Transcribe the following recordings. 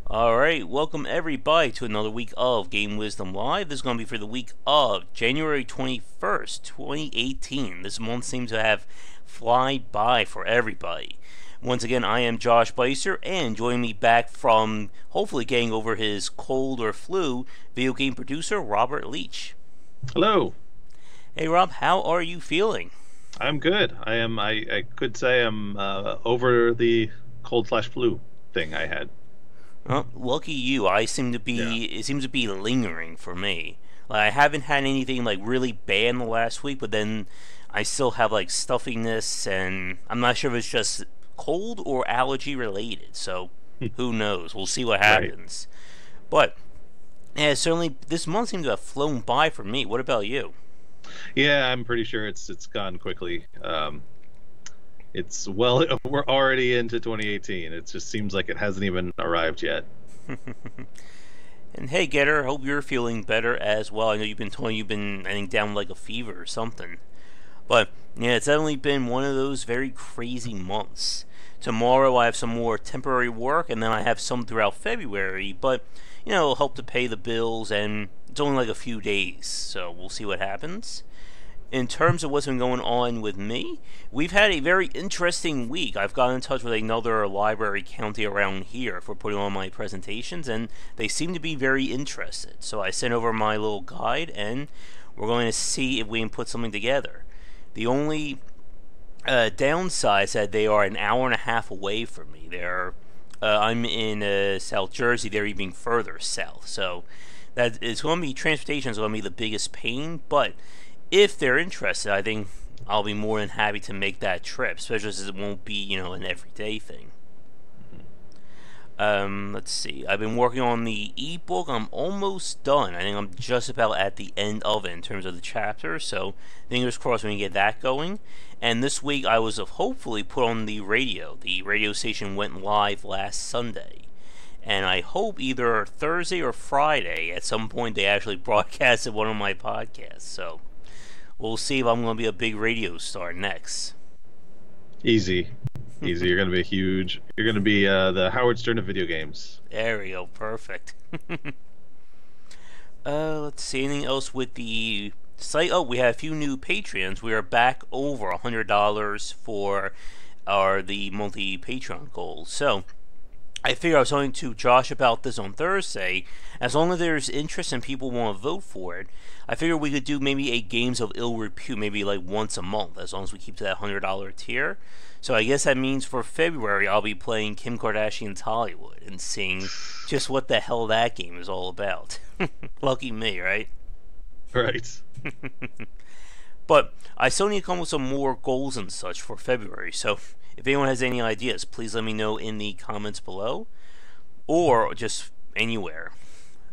Alright, welcome everybody to another week of Game Wisdom Live. This is going to be for the week of January 21st, 2018. This month seems to have flied by for everybody. Once again, I am Josh Beiser, and joining me back from hopefully getting over his cold or flu, video game producer Robert Leach. Hello. Hey Rob, how are you feeling? I'm good. I am. I could say I'm over the cold/flu thing I had. Well, lucky you. I seem to Yeah. be. It seems to be lingering for me. Like, I haven't had anything like really bad in the last week, but then I still have like stuffiness, and I'm not sure if it's just cold or allergy related. So who knows? We'll see what Right. happens. But yeah, certainly this month seems to have flown by for me. What about you? Yeah, I'm pretty sure it's gone quickly. It's well, we're already into 2018. It just seems like it hasn't even arrived yet. And hey, Getter, hope you're feeling better as well. I know you've been told you've been, I think, down like a fever or something. But yeah, it's definitely been one of those very crazy months. Tomorrow I have some more temporary work, and then I have some throughout February. But it'll help to pay the bills, and it's only like a few days, so we'll see what happens. In terms of what's been going on with me, we've had a very interesting week. I've gotten in touch with another library county around here for putting on my presentations, and they seem to be very interested. So I sent over my little guide, and we're going to see if we can put something together. The only downside is that they are an hour and a half away from me. I'm in South Jersey. They're even further south. So that it's going to be transportation is going to be the biggest pain. But if they're interested, I think I'll be more than happy to make that trip, especially since it won't be an everyday thing. Let's see. I've been working on the ebook. I'm almost done. I think I'm just about at the end of it in terms of the chapter. So fingers crossed we can get that going. And this week I was hopefully put on the radio. The radio station went live last Sunday. And I hope either Thursday or Friday at some point they actually broadcasted one of my podcasts. So we'll see if I'm going to be a big radio star next. Easy, easy. You're gonna be huge. You're gonna be the Howard Stern of video games. There we go. Perfect. Let's see. Anything else with the site? Oh, we have a few new Patreons. We are back over $100 for the monthly Patreon goal. So I figure I was talking to Josh about this on Thursday. As long as there's interest and people want to vote for it, I figure we could do maybe a Games of Ill Repute, maybe like once a month, as long as we keep to that $100 tier. So I guess that means for February I'll be playing Kim Kardashian's Hollywood and seeing just what the hell that game is all about. Lucky me, right? Right. But I still need to come up with some more goals and such for February, so if anyone has any ideas, please let me know in the comments below, or just anywhere.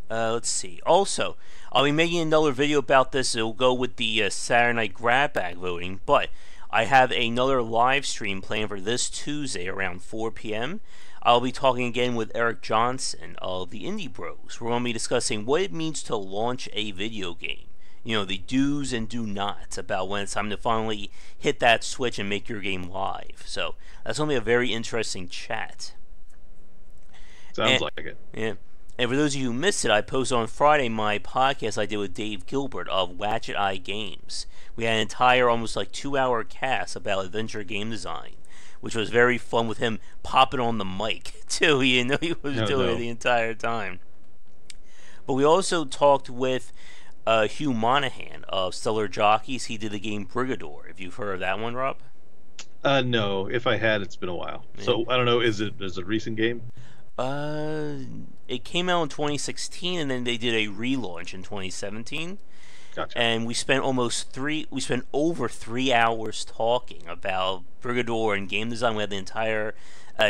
Let's see. Also, I'll be making another video about this. It'll go with the Saturday Night Grab Bag voting, but I have another live stream planned for this Tuesday around 4 p.m. I'll be talking again with Eric Johnson of the Indie Bros. We're going to be discussing what it means to launch a video game. The do's and do nots about when it's time to finally hit that switch and make your game live. So that's going to be a very interesting chat. Sounds And, like it. yeah. And for those of you who missed it, I posted on Friday my podcast I did with Dave Gilbert of Watchet Eye Games. We had an entire, almost like 2-hour cast about adventure game design, which was very fun with him popping on the mic, too. He didn't know he was No, doing it no. the entire time. But we also talked with Hugh Monahan of Stellar Jockeys. He did the game Brigador. If you've heard of that one, Rob? No. If I had, it's been a while. Yeah. So I don't know. Is it a recent game? Uh, it came out in 2016, and then they did a relaunch in 2017. Gotcha. And we spent over 3 hours talking about Brigador and game design. We had the entire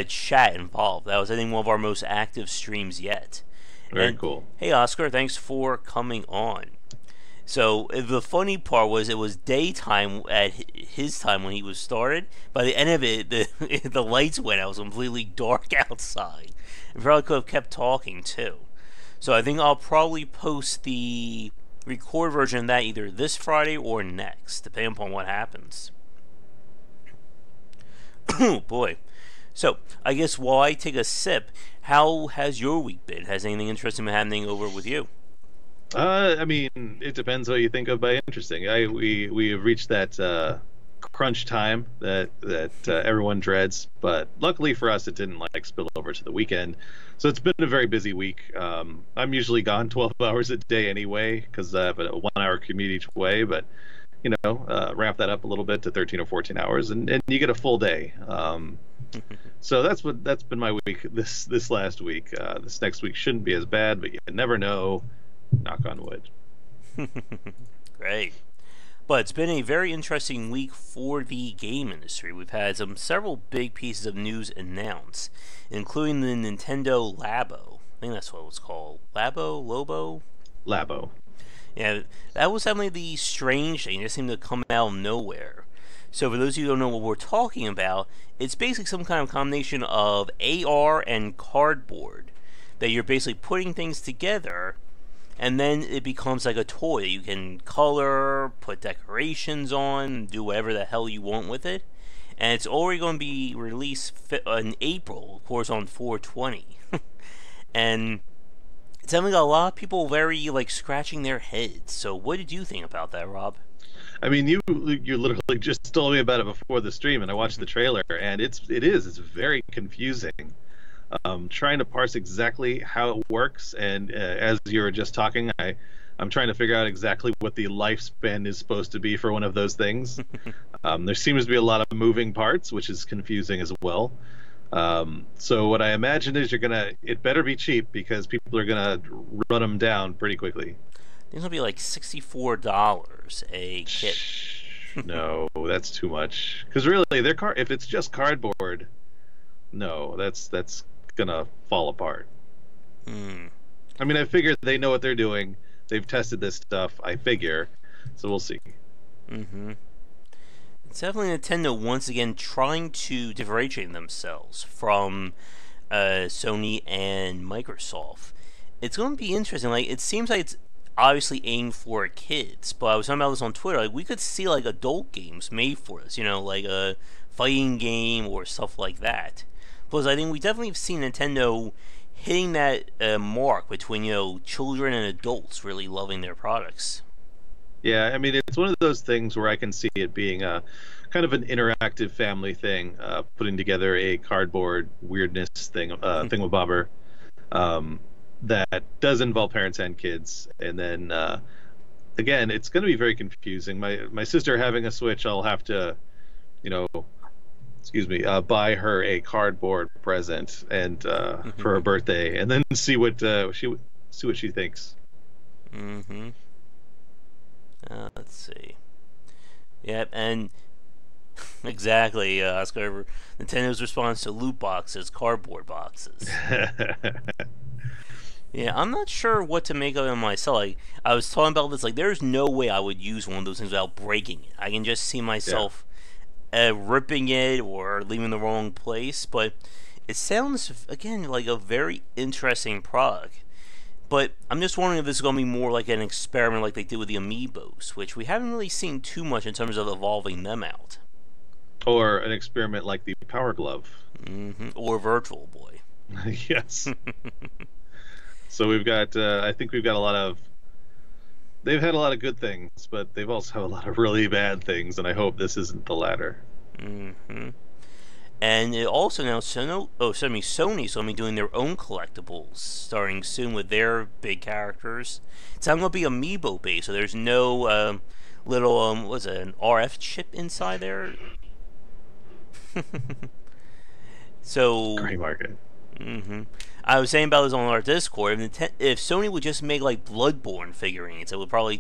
chat involved. That was, I think, one of our most active streams yet. Very And cool. hey, Oscar, thanks for coming on. So the funny part was it was daytime at his time when he was started. By the end of it, the lights went out. It was completely dark outside. We probably could have kept talking too. So I think I'll probably post the record version of that either this Friday or next, depending upon what happens. Oh boy. So, I guess while I take a sip, how has your week been? Has anything interesting been happening over with you? I mean, it depends what you think of by interesting. We have reached that crunch time that everyone dreads, but luckily for us, it didn't like spill over to the weekend. So it's been a very busy week. I'm usually gone 12 hours a day anyway because I have a 1 hour commute each way, but ramp that up a little bit to 13 or 14 hours, and you get a full day. So that's been my week this last week. This next week shouldn't be as bad, but you never know. Knock on wood. Great. But it's been a very interesting week for the game industry. We've had several big pieces of news announced, including the Nintendo Labo. I think that's what it was called. Labo? Lobo? Labo. Yeah, that was definitely the strange thing. It just seemed to come out of nowhere. So for those of you who don't know what we're talking about, it's basically some kind of combination of AR and cardboard that you're basically putting things together, and then it becomes like a toy. You can color, put decorations on, do whatever the hell you want with it. And it's already going to be released in April, of course, on 420. And it's having a lot of people very scratching their heads. So what did you think about that, Rob? I mean, you literally just told me about it before the stream, and I watched the trailer, and it's very confusing. Trying to parse exactly how it works, and as you were just talking, I'm trying to figure out exactly what the lifespan is supposed to be for one of those things. There seems to be a lot of moving parts, which is confusing as well. So what I imagine is it better be cheap because people are gonna run them down pretty quickly. It's gonna be like $64 a kit. No, that's too much. Because really, if it's just cardboard, no, that's gonna fall apart. I mean, I figure they know what they're doing. They've tested this stuff. I figure, so we'll see. It's definitely Nintendo once again trying to differentiate themselves from Sony and Microsoft. It's going to be interesting. It seems like it's obviously aimed for kids, but I was talking about this on Twitter. We could see adult games made for us. Like a fighting game or stuff like that. Plus, I think we definitely have seen Nintendo hitting that mark between children and adults really loving their products. Yeah, I mean, it's one of those things where I can see it being a kind of an interactive family thing, putting together a cardboard weirdness thingamabobber that does involve parents and kids. And then again, it's going to be very confusing. My sister having a Switch, I'll have to, buy her a cardboard present and for her birthday, and then see what she thinks. Let's see. Yep, and exactly, Oscar. Nintendo's response to loot boxes, cardboard boxes. Yeah, I'm not sure what to make of it myself. I was talking about this. There's no way I would use one of those things without breaking it. I can just see myself ripping it or leaving the wrong place. But it sounds again like a very interesting product. But I'm just wondering if this is going to be more like an experiment like they did with the Amiibos, which we haven't really seen too much in terms of evolving them out. Or an experiment like the Power Glove. Or Virtual Boy. Yes. So we've got, I think we've got they've had a lot of good things, but they've also had a lot of really bad things, and I hope this isn't the latter. And it also now, Sony's going to be doing their own collectibles, starting soon with their big characters. It's not going to be Amiibo based, so there's no little, an RF chip inside there? So... Great market. I was saying about this on our Discord, if Sony would just make Bloodborne figurines, it would probably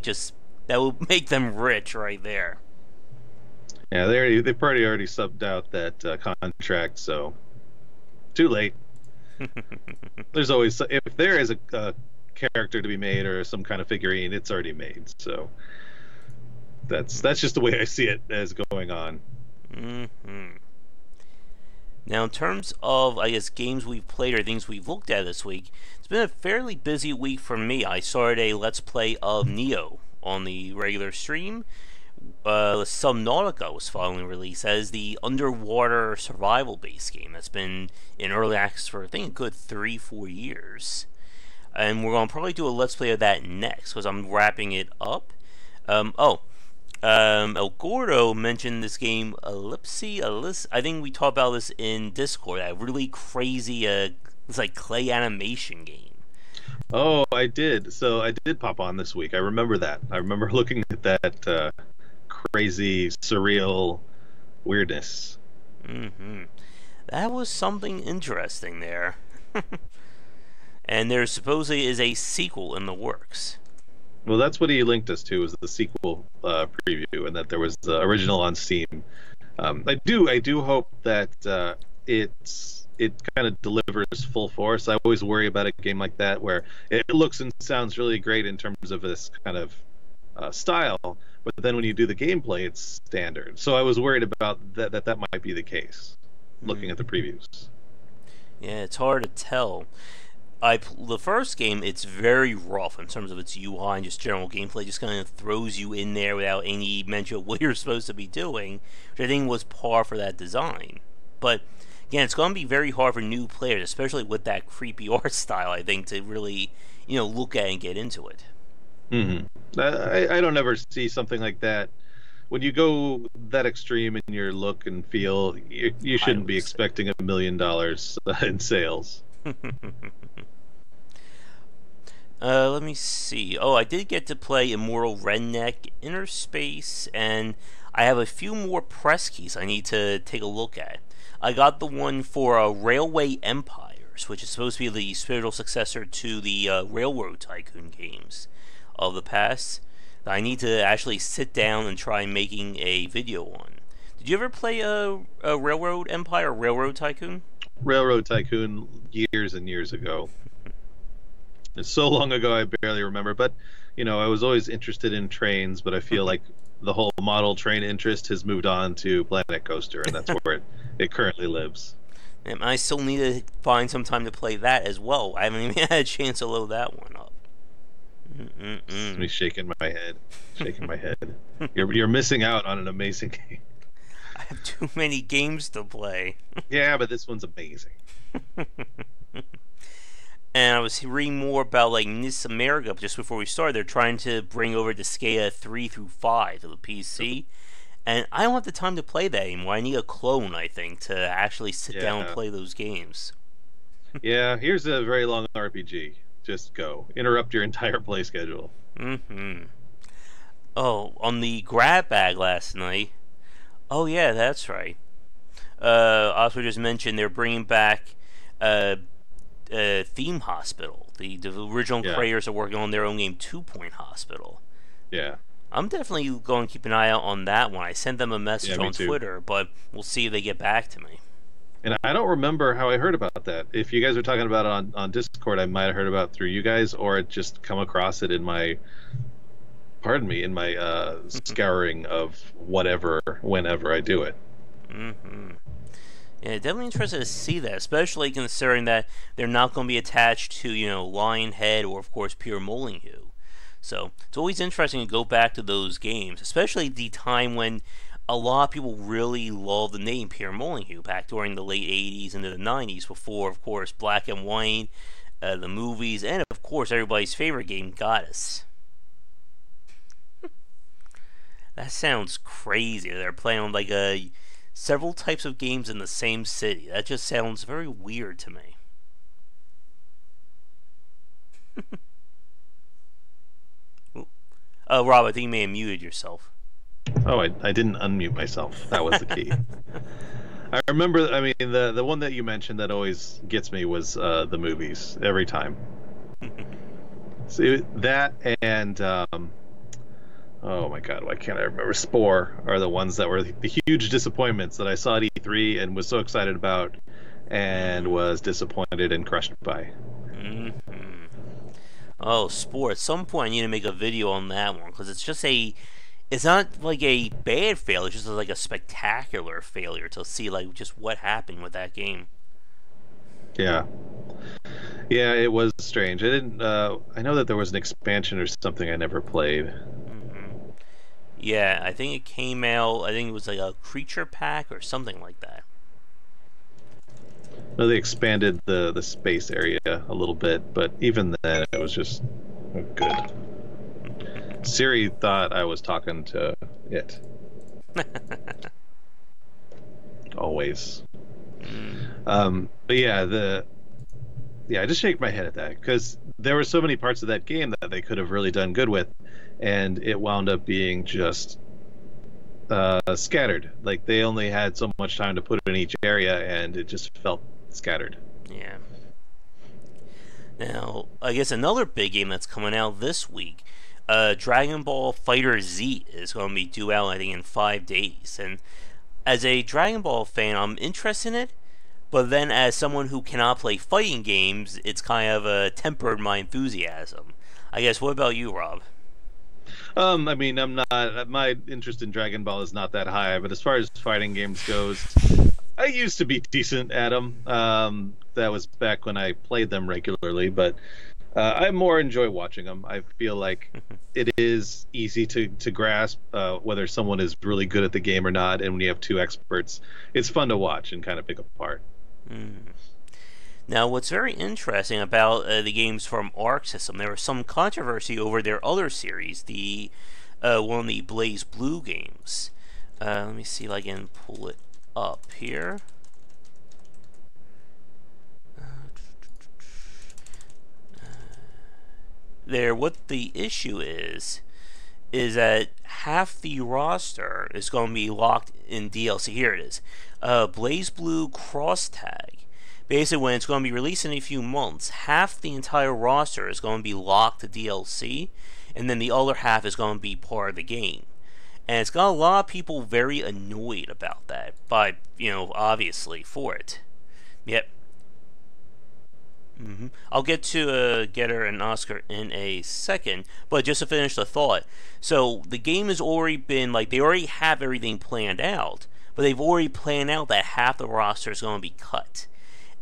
that would make them rich right there. Yeah, they've probably already subbed out that contract, so too late. There's always, if there is a character to be made or some kind of figurine, it's already made. So that's just the way I see it as going on. Now, in terms of, I guess, games we've played or things we've looked at this week, it's been a fairly busy week for me. I started a Let's Play of Neo on the regular stream, Subnautica was finally released as the underwater survival-based game that's been in early access for I think a good 3-4 years. And we're gonna probably do a let's play of that next because I'm wrapping it up. El Gordo mentioned this game Ellipse. I think we talked about this in Discord. That really crazy, it's like clay animation game. Oh, I did. So I did pop on this week. I remember that. I remember looking at that crazy, surreal weirdness. Mm-hmm. That was something interesting there. And there supposedly is a sequel in the works. Well, that's what he linked us to, was the sequel preview, and that there was the original on Steam. I do hope that it kind of delivers full force. I always worry about a game like that where it looks and sounds really great in terms of this kind of style, but then when you do the gameplay, it's standard. So I was worried about that might be the case, looking at the previews. Yeah, it's hard to tell. The first game, it's very rough in terms of its UI and just general gameplay. Just kind of throws you in there without any mention of what you're supposed to be doing, which I think was par for that design. But again, it's going to be very hard for new players, especially with that creepy art style, I think, to really, look at and get into it. Mm-hmm. I don't ever see something like that. When you go that extreme in your look and feel, you shouldn't be expecting $1 million in sales. Let me see. Oh, I did get to play Immortal Redneck, Inner Space, and I have a few more press keys I need to take a look at. I got the one for Railway Empires, which is supposed to be the spiritual successor to the Railroad Tycoon games of the past, that I need to actually sit down and try making a video on. Did you ever play a Railroad Empire or Railroad Tycoon? Railroad Tycoon years and years ago. It's so long ago I barely remember, but I was always interested in trains, but I feel like the whole model train interest has moved on to Planet Coaster, and that's where it currently lives. And I still need to find some time to play that as well. I haven't even had a chance to load that one up. Me shaking my head. You're missing out on an amazing game. I have too many games to play. Yeah, but this one's amazing. And I was reading more about like NIS America just before we started. They're trying to bring over Disgaea 3 through 5 to the PC. And I don't have the time to play that anymore. I need a clone, I think, to actually sit down and play those games. Yeah, here's a very long RPG. Just go. Interrupt your entire play schedule. Mm-hmm. Oh, on the grab bag last night. Oh, yeah, that's right. Also just mentioned they're bringing back Theme Hospital. The original creators are working on their own game, 2 Point Hospital. Yeah. I'm definitely going to keep an eye out on that one. I sent them a message on Twitter, but we'll see if they get back to me. And I don't remember how I heard about that. If you guys are talking about it on Discord, I might have heard about it through you guys, or it just come across it in my, scouring of whatever, whenever I do it. Mm-hmm. Yeah, definitely interested to see that, especially considering that they're not going to be attached to, Lionhead or, of course, Pure Molyneux. So it's always interesting to go back to those games, especially the time when a lot of people really loved the name Pierre Molyneux back during the late 80s into the 90s, before, of course, Black and White, the movies, and, of course, everybody's favorite game, Goddess. That sounds crazy. They're playing on, like, several types of games in the same city. That just sounds very weird to me. Rob, I think you may have muted yourself. Oh, I didn't unmute myself. That was the key. I remember, the one that you mentioned that always gets me was the movies, every time. So that and, oh my god, why can't I remember? Spore are the ones that were the huge disappointments that I saw at E3 and was so excited about and was disappointed and crushed by. Mm-hmm. Oh, Spore. At some point, I need to make a video on that one, because it's just it's not like a bad failure, it's just like a spectacular failure to see like just what happened with that game. Yeah. Yeah, it was strange. I didn't. I know that there was an expansion or something I never played. Mm-hmm. Yeah, I think it came out. I think it was like a creature pack or something like that. No, they expanded the space area a little bit, but even then, it was just good. Siri thought I was talking to it. Always. But yeah, I just shake my head at that because there were so many parts of that game that they could have really done good with, and it wound up being just scattered. Like they only had so much time to put in each area, and it just felt scattered. Yeah. Now, I guess another big game that's coming out this week, Dragon Ball Fighter Z is going to be due out, I think, in 5 days. And as a Dragon Ball fan, I'm interested in it. But then, as someone who cannot play fighting games, it's kind of tempered my enthusiasm. I guess. What about you, Rob? I mean, I'm not. My interest in Dragon Ball is not that high, but as far as fighting games goes, I used to be decent at them. That was back when I played them regularly, but I more enjoy watching them. I feel like it is easy to grasp whether someone is really good at the game or not, and when you have two experts, it's fun to watch and kind of pick apart. Now, what's very interesting about the games from Arc System, there was some controversy over their other series, the one of the Blaze Blue games. Let me see if I can pull it up here. What the issue is that half the roster is going to be locked in DLC. Here it is. Blaze Blue Cross Tag. Basically, when it's going to be released in a few months, half the entire roster is going to be locked to DLC, and then the other half is going to be part of the game. And it's got a lot of people very annoyed about that, by, obviously, for it. Yep. I'll get to Getter and Oscar in a second, but just to finish the thought. So, the game has already been, they already have everything planned out, but they've already planned out that half the roster is going to be cut.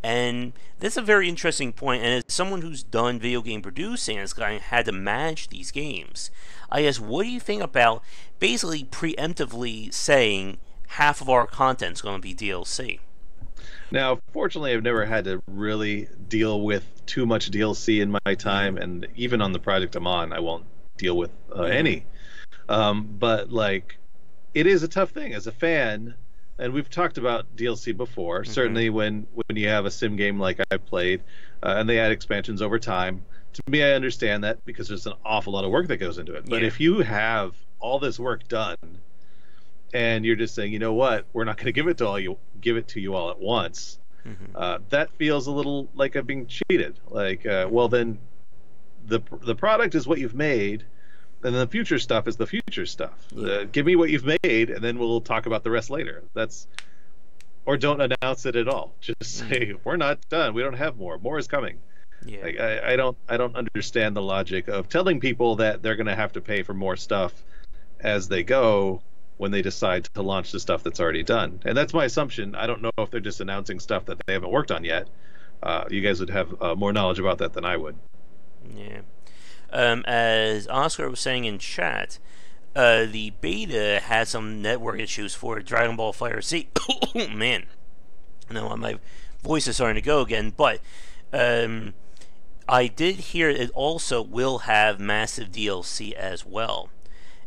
And that's a very interesting point, and as someone who's done video game producing and has had to manage these games, I guess, what do you think about basically preemptively saying half of our content is going to be DLC? Now, fortunately, I've never had to really deal with too much DLC in my time, and even on the project I'm on, I won't deal with any. But, it is a tough thing as a fan, and we've talked about DLC before. Certainly when you have a sim game like I played, and they add expansions over time, to me, I understand that because there's an awful lot of work that goes into it. But if you have all this work done, and you're just saying, you know what, we're not going to give it to you all at once. That feels a little like I'm being cheated. Well, then the product is what you've made, and then the future stuff is the future stuff. Give me what you've made, and then we'll talk about the rest later. Or don't announce it at all. Just say we're not done. We don't have more. More is coming. I don't understand the logic of telling people that they're going to have to pay for more stuff as they go when they decide to launch the stuff that's already done. And that's my assumption. I don't know if they're just announcing stuff that they haven't worked on yet. You guys would have more knowledge about that than I would. Yeah. As Oscar was saying in chat, the beta had some network issues for Dragon Ball Fighter Z. Oh, man. No, my voice is starting to go again, but I did hear it also will have massive DLC as well.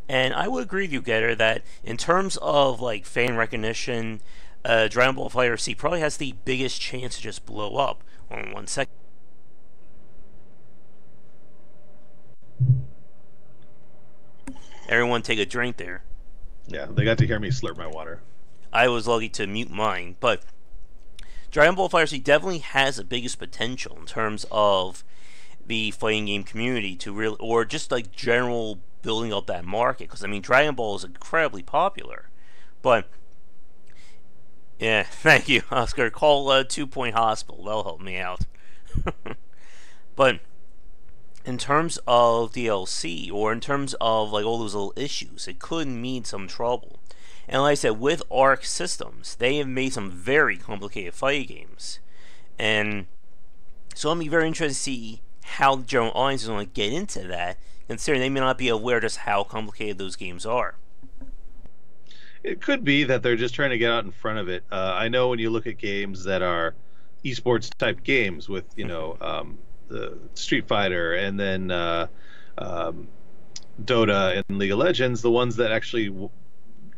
And I would agree with you, Getter, that in terms of fan recognition, Dragon Ball Fighter Z probably has the biggest chance to just blow up. Hold on 1 second. Everyone take a drink there. Yeah, they got to hear me slurp my water. I was lucky to mute mine, but Dragon Ball Fighter Z definitely has the biggest potential in terms of the fighting game community to really, or just general building up that market, because Dragon Ball is incredibly popular. But yeah, thank you, Oscar. Call 2 Point Hospital, that'll help me out. But in terms of DLC, or in terms of all those little issues, it could mean some trouble. And like I said, with Arc Systems, they have made some very complicated fighting games, and so I'm very interested to see how the general audience is going to get into that, considering they may not be aware just how complicated those games are. It could be that they're just trying to get out in front of it. I know when you look at games that are esports type games with, the Street Fighter and then um, Dota and League of Legends, the ones that actually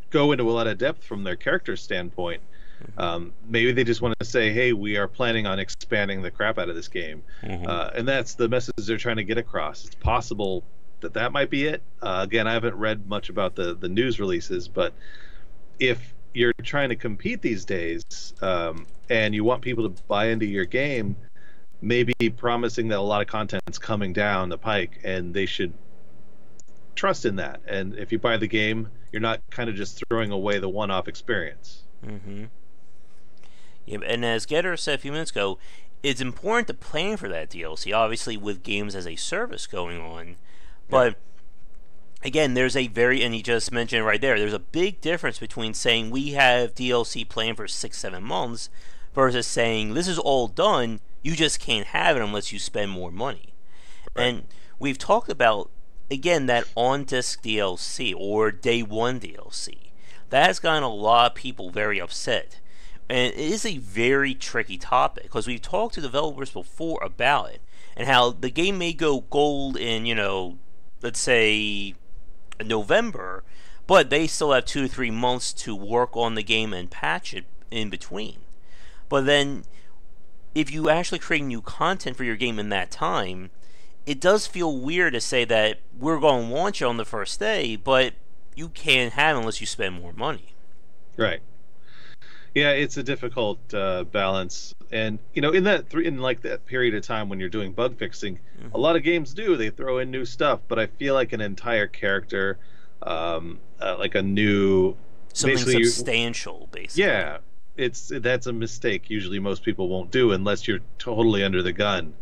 go into a lot of depth from their character standpoint. Maybe they just want to say, hey, we are planning on expanding the crap out of this game. And that's the message they're trying to get across. It's possible that that might be it. Again, I haven't read much about the news releases, but if you're trying to compete these days, and you want people to buy into your game, maybe promising that a lot of content's coming down the pike, and they should trust in that. And if you buy the game, you're not kind of just throwing away the one-off experience. Yeah, and as Getter said a few minutes ago, it's important to plan for that DLC, obviously with games as a service going on. But again, there's a very, and he just mentioned it right there's a big difference between saying we have DLC planned for 6-7 months versus saying this is all done, you just can't have it unless you spend more money. And we've talked about, again, that on-disc DLC or day one DLC. That has gotten a lot of people very upset. And it is a very tricky topic because we've talked to developers before about it and how the game may go gold in, let's say November, but they still have 2 to 3 months to work on the game and patch it in between. But then if you actually create new content for your game in that time, it does feel weird to say that we're going to launch it on the first day, but you can't have it unless you spend more money. Right. Yeah, it's a difficult balance, and in that period of time when you're doing bug fixing, a lot of games they throw in new stuff, but I feel like an entire character, like a new something substantial, basically. Yeah, that's a mistake. Usually, most people won't do unless you're totally under the gun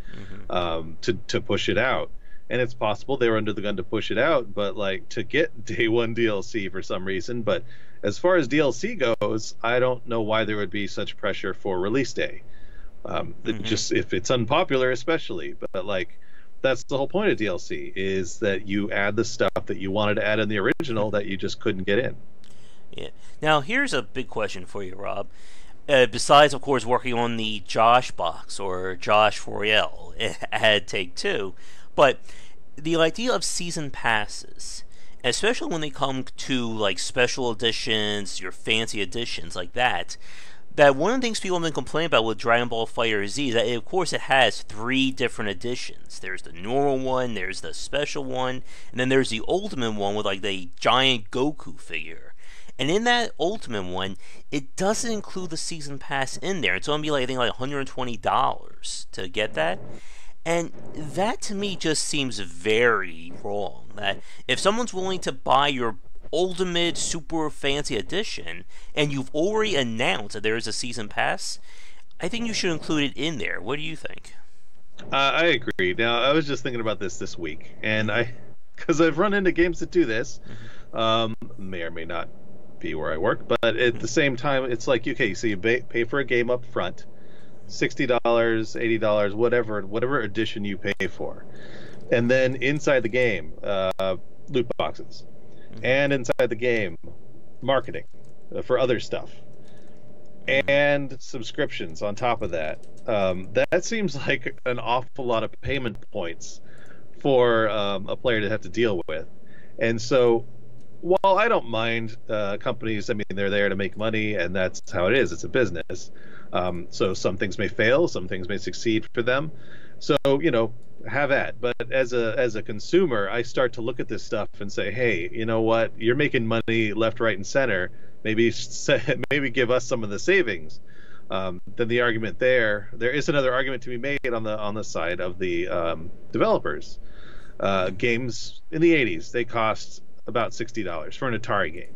to push it out. And it's possible they were under the gun to push it out, but like to get day one DLC for some reason. But as far as DLC goes, I don't know why there would be such pressure for release day. Just if it's unpopular, especially. But like that's the whole point of DLC is that you add the stuff that you wanted to add in the original that you just couldn't get in. Yeah. Now here's a big question for you, Rob. Besides, of course, working on the Josh box or Josh Foriel at Take-Two, but the idea of season passes, especially when they come to like special editions, your fancy editions like that one of the things people have been complaining about with Dragon Ball Fighter Z is that of course it has 3 different editions. There's the normal one, there's the special one, and then there's the ultimate one with like the giant Goku figure. And in that ultimate one, it doesn't include the season pass in there. It's going to be like, I think, like $120 to get that. And that to me just seems very wrong. That if someone's willing to buy your ultimate super fancy edition and you've already announced that there is a season pass, I think you should include it in there. What do you think? I agree. Now, I was just thinking about this week, and because I've run into games that do this, may or may not be where I work, but at the same time, it's like, okay, so you pay for a game up front, $60, $80, whatever edition you pay for, and then inside the game, loot boxes, and inside the game, marketing for other stuff, and subscriptions on top of that. That seems like an awful lot of payment points for a player to have to deal with, and so while I don't mind companies, I mean, they're there to make money, and that's how it is. It's a business. So some things may fail, some things may succeed for them. So, have at. But as a consumer, I start to look at this stuff and say, hey, you know what? You're making money left, right, and center. Maybe give us some of the savings. Then the argument there is another argument to be made on the side of the developers. Games in the 80s, they cost about $60 for an Atari game.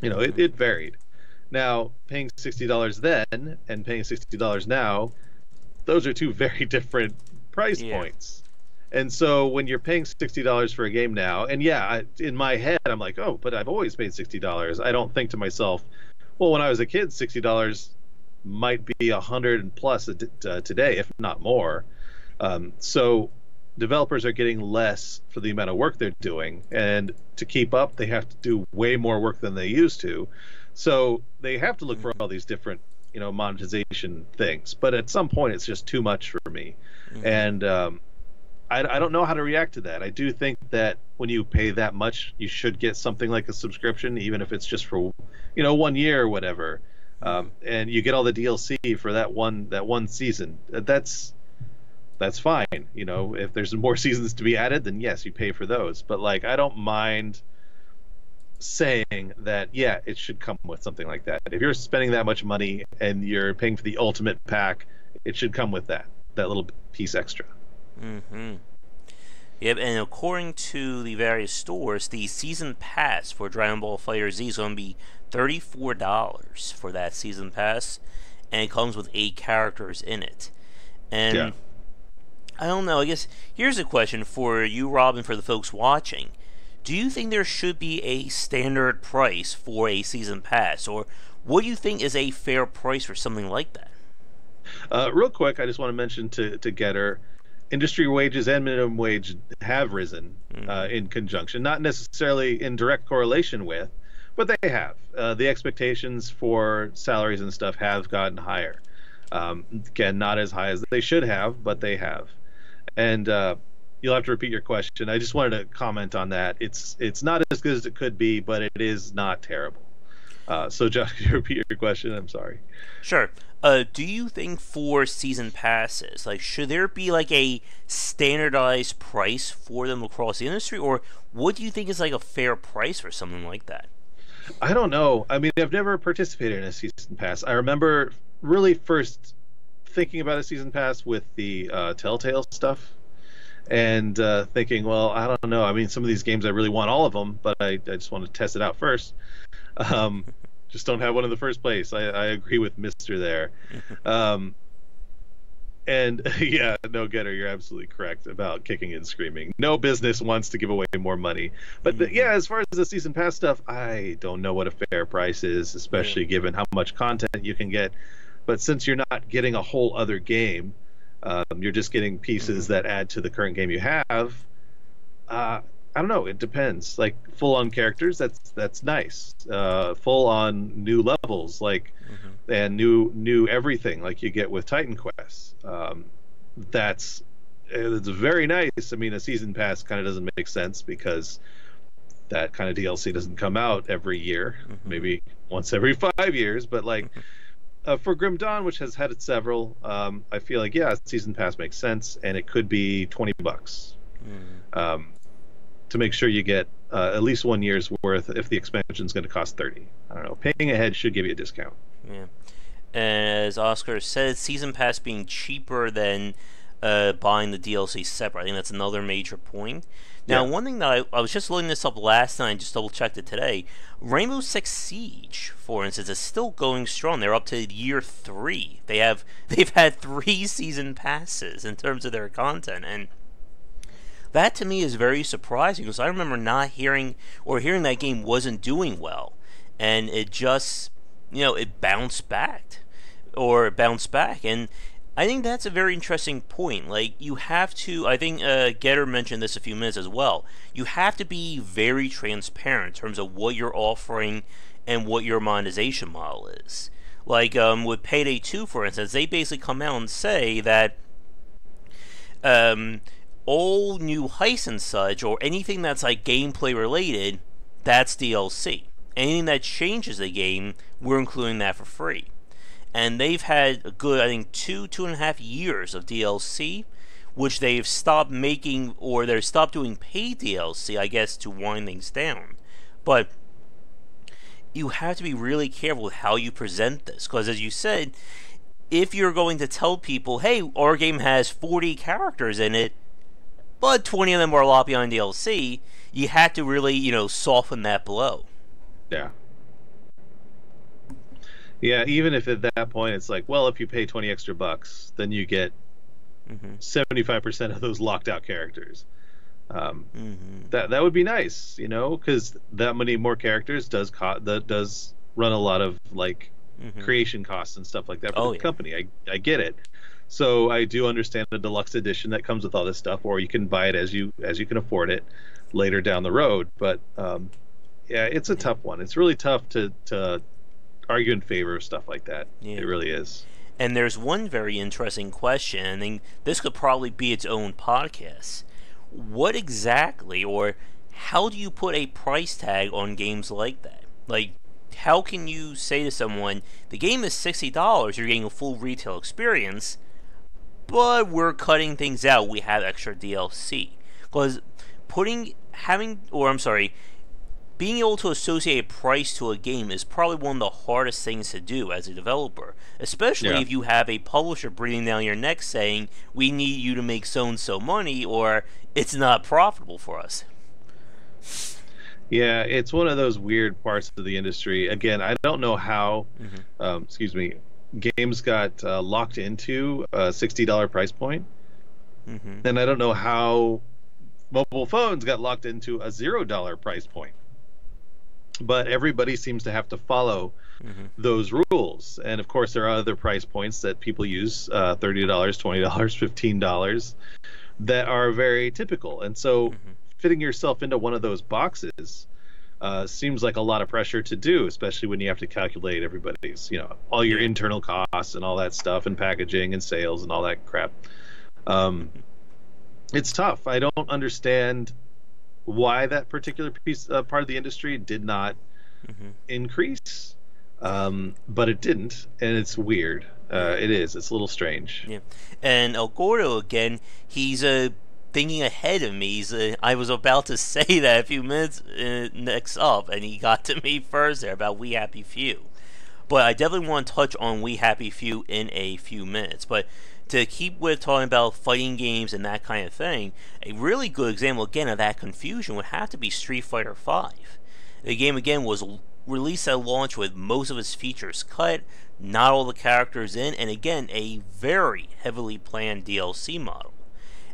It varied. Now, paying $60 then and paying $60 now, those are 2 very different price points. And so when you're paying $60 for a game now, and in my head, I'm like, oh, but I've always paid $60. I don't think to myself, well, when I was a kid, $60 might be $100 plus today, if not more. So developers are getting less for the amount of work they're doing, and to keep up, they have to do way more work than they used to. So they have to look for all these different, monetization things. But at some point, it's just too much for me, and I don't know how to react to that. I do think that when you pay that much, you should get something like a subscription, even if it's just for, 1 year or whatever, and you get all the DLC for that one season. That's fine. If there's more seasons to be added, then yes, you pay for those. But like, I don't mind saying that, yeah, it should come with something like that. If you're spending that much money and you're paying for the ultimate pack, it should come with that little piece extra. Yep, and according to the various stores, the season pass for Dragon Ball FighterZ is going to be $34 for that season pass, and it comes with 8 characters in it. And Yeah. I don't know, I guess here's a question for you, Rob, and for the folks watching. Do you think there should be a standard price for a season pass, or what do you think is a fair price for something like that? Real quick, I just want to mention to Getter, industry wages and minimum wage have risen in conjunction, not necessarily in direct correlation with, but they have. The expectations for salaries and stuff have gotten higher. Again, not as high as they should have, but they have. And you'll have to repeat your question. I just wanted to comment on that. It's not as good as it could be, but it is not terrible. So, Josh, could you repeat your question? I'm sorry. Sure. Do you think for season passes, like, should there be like a standardized price for them across the industry, or what do you think is like a fair price for something like that? I don't know. I mean, I've never participated in a season pass. I remember really first thinking about a season pass with the Telltale stuff, and thinking, well, I don't know. I mean, some of these games I really want all of them, but I just want to test it out first. Just don't have one in the first place. I agree with Mister there. And yeah, no, Getter, you're absolutely correct about kicking and screaming. No business wants to give away more money. But yeah, as far as the season pass stuff, I don't know what a fair price is, especially given how much content you can get. But since you're not getting a whole other game, you're just getting pieces that add to the current game you have. I don't know. It depends. Like full-on characters, that's nice. Full-on new levels, like and new everything, like you get with Titan Quest. It's very nice. I mean, a season pass kind of doesn't make sense because that kind of DLC doesn't come out every year. Maybe once every 5 years. But like for Grim Dawn, which has had several, I feel like season pass makes sense, and it could be $20. To make sure you get at least 1 year's worth if the expansion is going to cost 30. I don't know. Paying ahead should give you a discount. Yeah. As Oscar said, season pass being cheaper than buying the DLC separate. I think that's another major point. Now, one thing that I was just looking this up last night, just double checked it today. Rainbow Six Siege, for instance, is still going strong. They're up to year 3. They've had 3 season passes in terms of their content, and that to me is very surprising because I remember not hearing that game wasn't doing well, and it just it bounced back, and I think that's a very interesting point. Like, you have to, I think Getter mentioned this a few minutes as well, you have to be very transparent in terms of what you're offering and what your monetization model is. Like with Payday 2, for instance, they basically come out and say that all new heists and such, or anything that's like gameplay related, that's DLC. Anything that changes the game, we're including that for free. And they've had a good, I think, 2.5 years of DLC, which they've stopped making, or they've stopped doing paid DLC, I guess, to wind things down. But you have to be really careful with how you present this, because as you said, if you're going to tell people, hey, our game has 40 characters in it, but 20 of them are a lot behind DLC, you have to really, soften that blow. Yeah. Yeah, even if at that point it's like, well, if you pay 20 extra bucks, then you get 75% of those locked out characters. That would be nice, because that many more characters does run a lot of like creation costs and stuff like that for the company. I get it. So I do understand the deluxe edition that comes with all this stuff, or you can buy it as you can afford it later down the road. But yeah, it's a Yeah. tough one. It's really tough to argue in favor of stuff like that. Yeah. It really is. And there's one very interesting question, and this could probably be its own podcast. What exactly, or how do you put a price tag on games like that? Like, how can you say to someone, the game is $60, you're getting a full retail experience, but we're cutting things out, we have extra DLC? Because being able to associate a price to a game is probably one of the hardest things to do as a developer, especially Yeah. if you have a publisher breathing down your neck saying, we need you to make so and so money, or it's not profitable for us. Yeah, it's one of those weird parts of the industry. Again, I don't know how, Mm-hmm. excuse me, games got locked into a $60 price point, Mm-hmm. and I don't know how mobile phones got locked into a $0 price point. But everybody seems to have to follow Mm-hmm. those rules, and of course, there are other price points that people use: $30, $20, $15, that are very typical. And so, Mm-hmm. fitting yourself into one of those boxes seems like a lot of pressure to do, especially when you have to calculate everybody's, all your Yeah. internal costs and all that stuff, and packaging and sales and all that crap. Um, it's tough. I don't understand why that particular part of the industry did not Mm-hmm. increase, but it didn't, and it's weird. It is. It's a little strange. Yeah. And El Gordo, again, he's thinking ahead of me. I was about to say that a few minutes next up, and he got to me first there about We Happy Few. But I definitely want to touch on We Happy Few in a few minutes. But to keep with talking about fighting games and that kind of thing, a really good example, again, of that confusion would have to be Street Fighter V. The game, again, was released at launch with most of its features cut, not all the characters in, and again, a very heavily planned DLC model.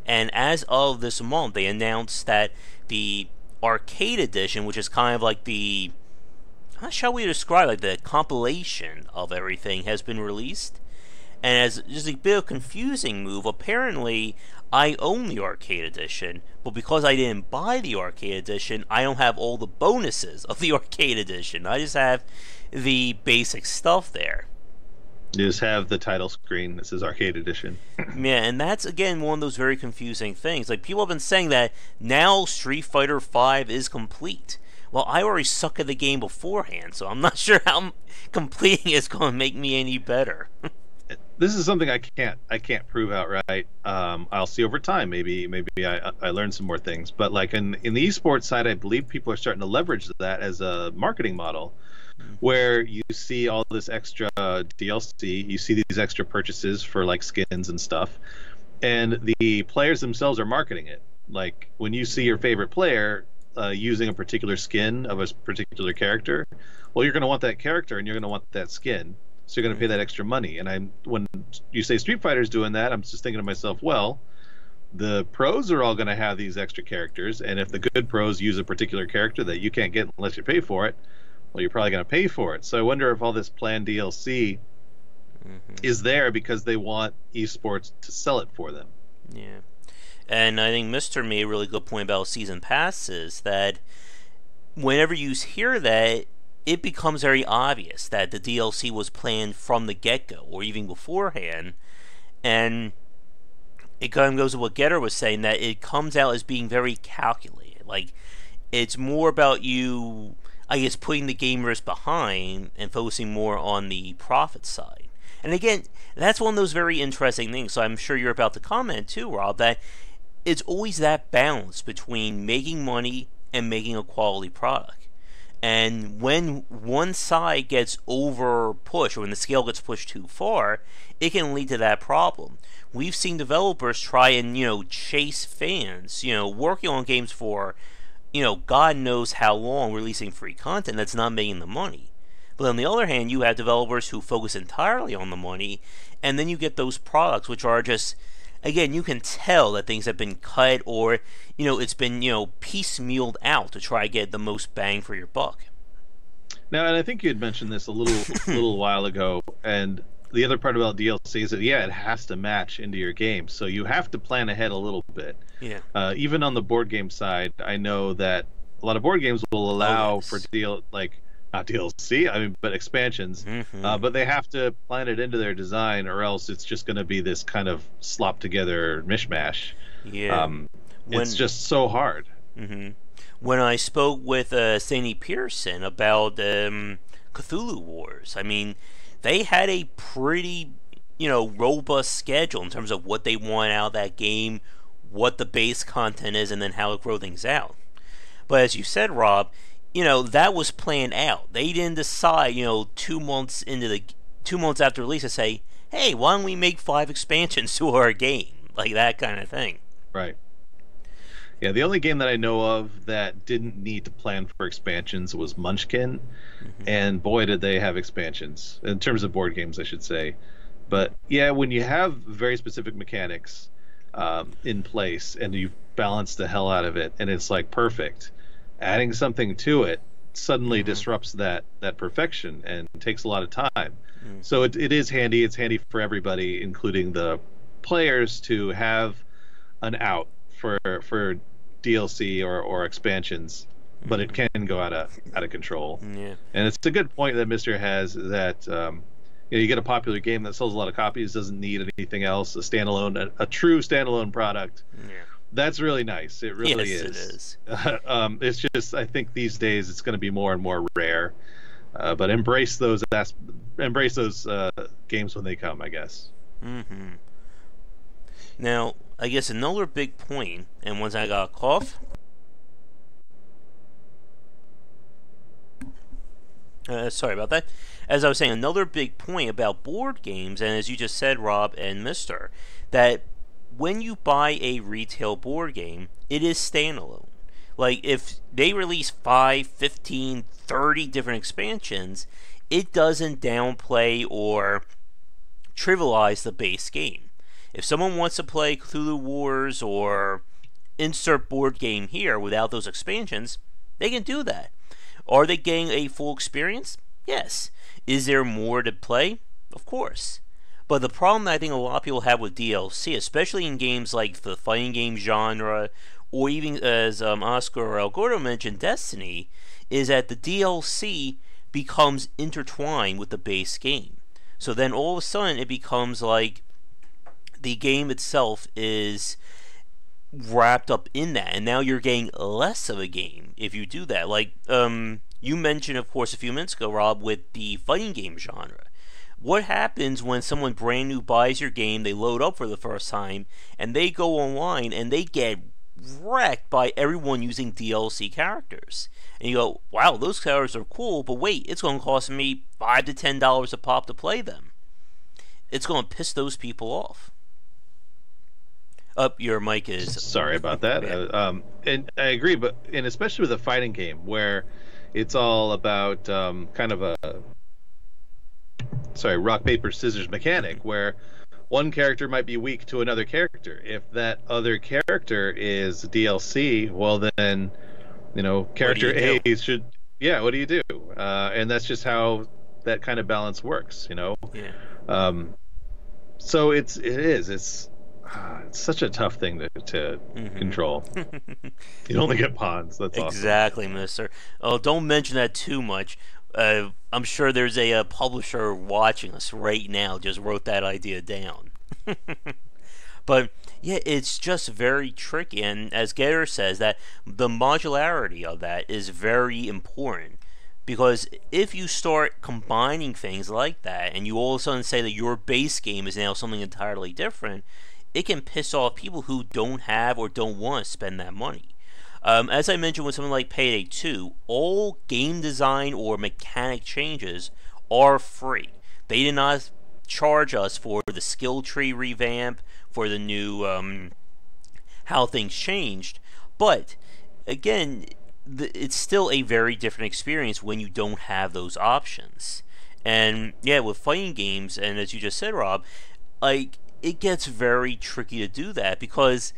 And as of this month, they announced that the arcade edition, which is kind of like the, how shall we describe, like the compilation of everything, has been released. And as just a bit of a confusing move, apparently I own the arcade edition, but because I didn't buy the arcade edition, I don't have all the bonuses of the arcade edition. I just have the basic stuff there. You just have the title screen that says Arcade Edition. Yeah, and that's again one of those very confusing things. Like, people have been saying that now Street Fighter V is complete. Well, I already suck at the game beforehand, so I'm not sure how completing it's going to make me any better. This is something I can't prove outright. I'll see over time. Maybe I learn some more things. But like in the esports side, I believe people are starting to leverage that as a marketing model, where you see all this extra DLC, you see these extra purchases for like skins and stuff, and the players themselves are marketing it. Like when you see your favorite player using a particular skin of a particular character, well, you're going to want that character and you're going to want that skin. So you're going to pay that extra money. And when you say Street Fighter's doing that, I'm just thinking to myself, well, the pros are all going to have these extra characters, and if the good pros use a particular character that you can't get unless you pay for it, well, you're probably going to pay for it. So I wonder if all this planned DLC is there because they want esports to sell it for them. Yeah. And I think Mr. made a really good point about season passes, that whenever you hear that, it becomes very obvious that the DLC was planned from the get-go, or even beforehand, and it kind of goes to what Getter was saying, that it comes out as being very calculated. Like, it's more about you, I guess, putting the gamers behind and focusing more on the profit side. And again, that's one of those very interesting things, so I'm sure you're about to comment too, Rob, that it's always that balance between making money and making a quality product. And when one side gets over pushed, or when the scale gets pushed too far, it can lead to that problem. We've seen developers try and, chase fans, working on games for, God knows how long, releasing free content that's not making the money. But on the other hand, you have developers who focus entirely on the money, and then you get those products which are just, again, you can tell that things have been cut, or it's been piecemealed out to try to get the most bang for your buck. Now, and I think you had mentioned this a little while ago, and the other part about DLC is that yeah, it has to match into your game, so you have to plan ahead a little bit. Yeah. Even on the board game side, I know that a lot of board games will Oh allow for yes. not DLC, I mean, but expansions. Mm-hmm. But they have to plan it into their design, or else it's just going to be this kind of slop together mishmash. Yeah. Um, it's When just so hard. hmm when I spoke with Sandy Pearson about Cthulhu Wars, I mean, they had a pretty, robust schedule in terms of what they want out of that game, what the base content is, and then how to grow things out. But as you said, Rob, that was planned out. They didn't decide, 2 months into the 2 months after release to say, "Hey, why don't we make 5 expansions to our game?" Like that kind of thing. Right. Yeah, the only game that I know of that didn't need to plan for expansions was Munchkin, Hmm. and boy, did they have expansions in terms of board games, I should say. But yeah, when you have very specific mechanics in place and you balance the hell out of it, and it's like perfect, adding something to it suddenly Hmm. disrupts that perfection and takes a lot of time. So Hmm. it is handy. It's handy for everybody, including the players, to have an out for DLC or expansions, but it Hmm. can go out of control. Yeah. And it's a good point that Mister has that you get a popular game that sells a lot of copies, doesn't need anything else, a true standalone product. Yeah. That's really nice. It really Yes, it is. is. It's just I think these days it's going to be more and more rare. But embrace those games when they come, I guess. Hmm. Now, I guess another big point, and once I got a cough, sorry about that. As I was saying, another big point about board games, and as you just said, Rob and Mister, that when you buy a retail board game, it is standalone. Like, if they release 5, 15, 30 different expansions, it doesn't downplay or trivialize the base game. If someone wants to play Cthulhu Wars or insert board game here without those expansions, they can do that. Are they getting a full experience? Yes. Is there more to play? Of course. But the problem that I think a lot of people have with DLC, especially in games like the fighting game genre, or even as Oscar or El Gordo mentioned, Destiny, is that the DLC becomes intertwined with the base game. So then all of a sudden it becomes like the game itself is wrapped up in that, and now you're getting less of a game if you do that. Like you mentioned, of course, a few minutes ago, Rob, with the fighting game genre. What happens when someone brand new buys your game, they load up for the first time, and they go online and they get wrecked by everyone using DLC characters? And you go, wow, those characters are cool, but wait, it's going to cost me $5 to $10 a pop to play them. It's going to piss those people off. Up, your mic is. Sorry about that. Yeah. And I agree, but and especially with a fighting game where it's all about kind of a rock paper scissors mechanic where one character might be weak to another character. If that other character is DLC, well then character A should what do you do? And that's just how that kind of balance works. Yeah. So it's such a tough thing to control. You only get pawns. That's awesome. Exactly, Mister. Oh, don't mention that too much. I'm sure there's a publisher watching us right now just wrote that idea down. But yeah, it's just very tricky, and as Getter says, that the modularity of that is very important. Because if you start combining things like that, and you all of a sudden say that your base game is now something entirely different, it can piss off people who don't have or don't want to spend that money. As I mentioned with something like Payday 2, all game design or mechanic changes are free. They did not charge us for the skill tree revamp, for the new how things changed, but again, it's still a very different experience when you don't have those options. And yeah, with fighting games, and as you just said, Rob, like it gets very tricky to do that because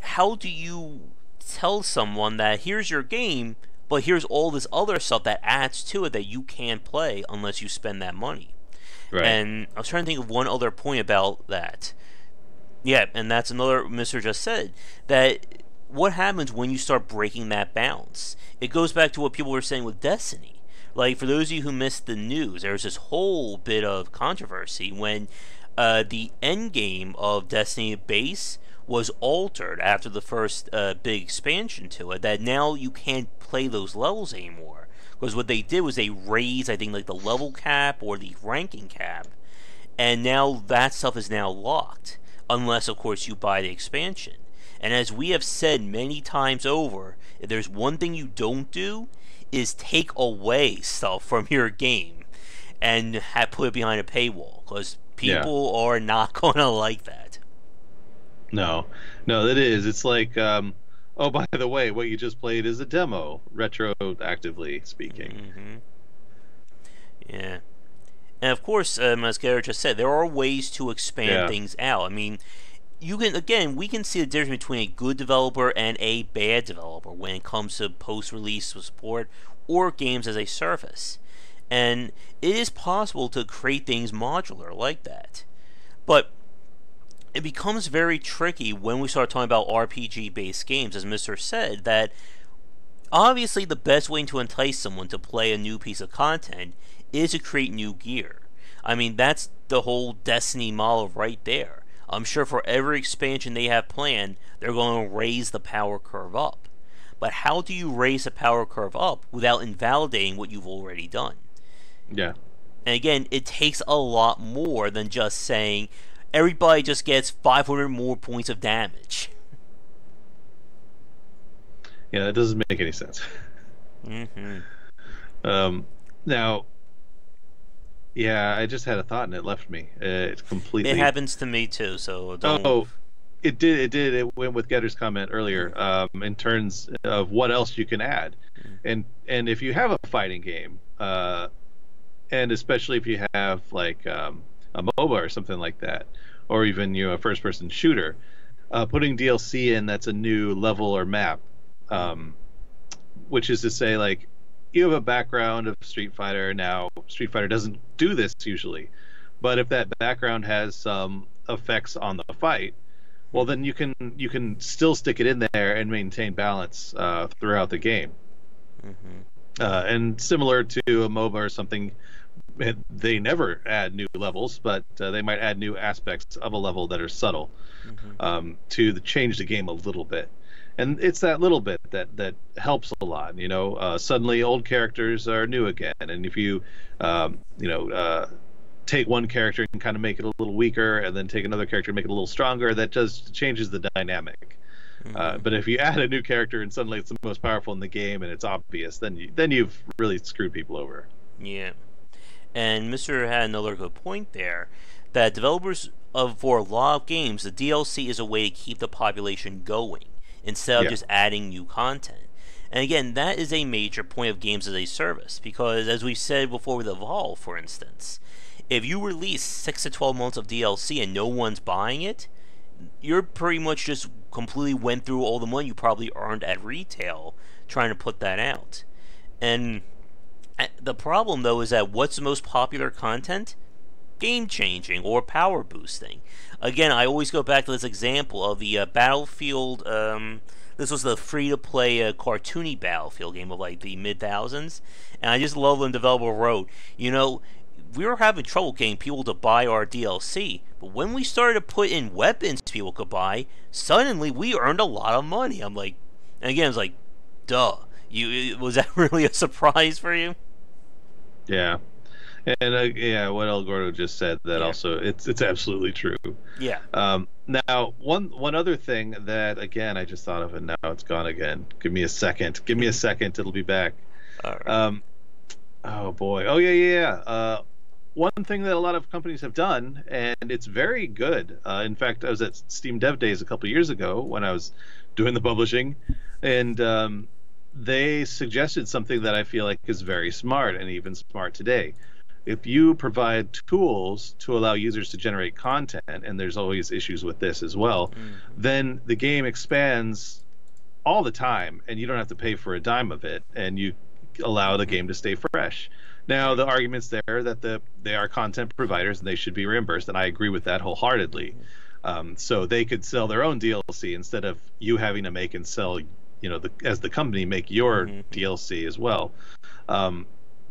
how do you tell someone that here's your game, but here's all this other stuff that adds to it that you can't play unless you spend that money? Right. And I was trying to think of one other point about that. Yeah, and that's another Mister just said, that what happens when you start breaking that balance? It goes back to what people were saying with Destiny. Like, for those of you who missed the news, there was this whole bit of controversy when the end game of Destiny base was altered after the first big expansion to it, that now you can't play those levels anymore. Because what they did was they raised, I think, like the level cap or the ranking cap, and now that stuff is now locked, unless, of course, you buy the expansion. And as we have said many times over, if there's one thing you don't do, is take away stuff from your game and put it behind a paywall, because Yeah. people are not going to like that. No, no, that is. It's like, oh, by the way, what you just played is a demo, retroactively speaking. Hmm. Yeah. And of course, as Garrett just said, there are ways to expand Yeah. things out. I mean, you can, again, we can see the difference between a good developer and a bad developer when it comes to post-release support or games as a service. And it is possible to create things modular like that. But it becomes very tricky when we start talking about RPG based games, as Mr. said, that obviously the best way to entice someone to play a new piece of content is to create new gear. I mean, that's the whole Destiny model right there. I'm sure for every expansion they have planned, they're going to raise the power curve up. But how do you raise the power curve up without invalidating what you've already done? Yeah. And again, it takes a lot more than just saying everybody just gets 500 more points of damage. Yeah, that doesn't make any sense. Mm-hmm. Now, yeah, I just had a thought and it left me. It's It completely. happens to me too, so don't. Oh, it did. It did. It went with Getter's comment earlier. In terms of what else you can add, and if you have a fighting game, and especially if you have like a MOBA or something like that, or even a first-person shooter, putting DLC in that's a new level or map, um, which is to say, like, you have a background of Street Fighter. Now, Street Fighter doesn't do this usually, but if that background has some effects on the fight, well, then you can still stick it in there and maintain balance throughout the game. Mm-hmm. And similar to a MOBA or something, they never add new levels, but they might add new aspects of a level that are subtle, Mm-hmm. to change the game a little bit. And it's that little bit that helps a lot. Suddenly old characters are new again, and if you take one character and kind of make it a little weaker, and then take another character and make it a little stronger, that just changes the dynamic. Mm-hmm. But if you add a new character and suddenly it's the most powerful in the game and it's obvious, then you've really screwed people over. Yeah. And Mr. had another good point there, that developers for a lot of games, the DLC is a way to keep the population going instead of Yeah. just adding new content. And again, that is a major point of games as a service, because as we said before with Evolve, for instance, if you release 6 to 12 months of DLC and no one's buying it, you're pretty much just completely went through all the money you probably earned at retail trying to put that out. And the problem, though, is that what's the most popular content? Game changing or power boosting. Again, I always go back to this example of the Battlefield. This was the free to play cartoony Battlefield game of like the mid thousands, and I just love when the developer wrote, we were having trouble getting people to buy our DLC, but when we started to put in weapons people could buy, suddenly we earned a lot of money. I'm like, and again, it's like, duh. Was that really a surprise for you? Yeah. And yeah, what El Gordo just said, that Yeah. also it's absolutely true. Yeah. Now, one other thing that, again, I just thought of, and now it's gone again. Give me a second. Give me a second. It'll be back. All right. Oh boy. Oh yeah, yeah, yeah. One thing that a lot of companies have done, and it's very good. In fact, I was at Steam Dev Days a couple of years ago when I was doing the publishing, and they suggested something that I feel like is very smart, and even smart today. If you provide tools to allow users to generate content, and there's always issues with this as well, then the game expands all the time, and you don't have to pay for a dime of it, and you allow the game to stay fresh. Now, the argument's there that they are content providers and they should be reimbursed, and I agree with that wholeheartedly. So they could sell their own DLC instead of you having to make and sell, as the company make your DLC as well.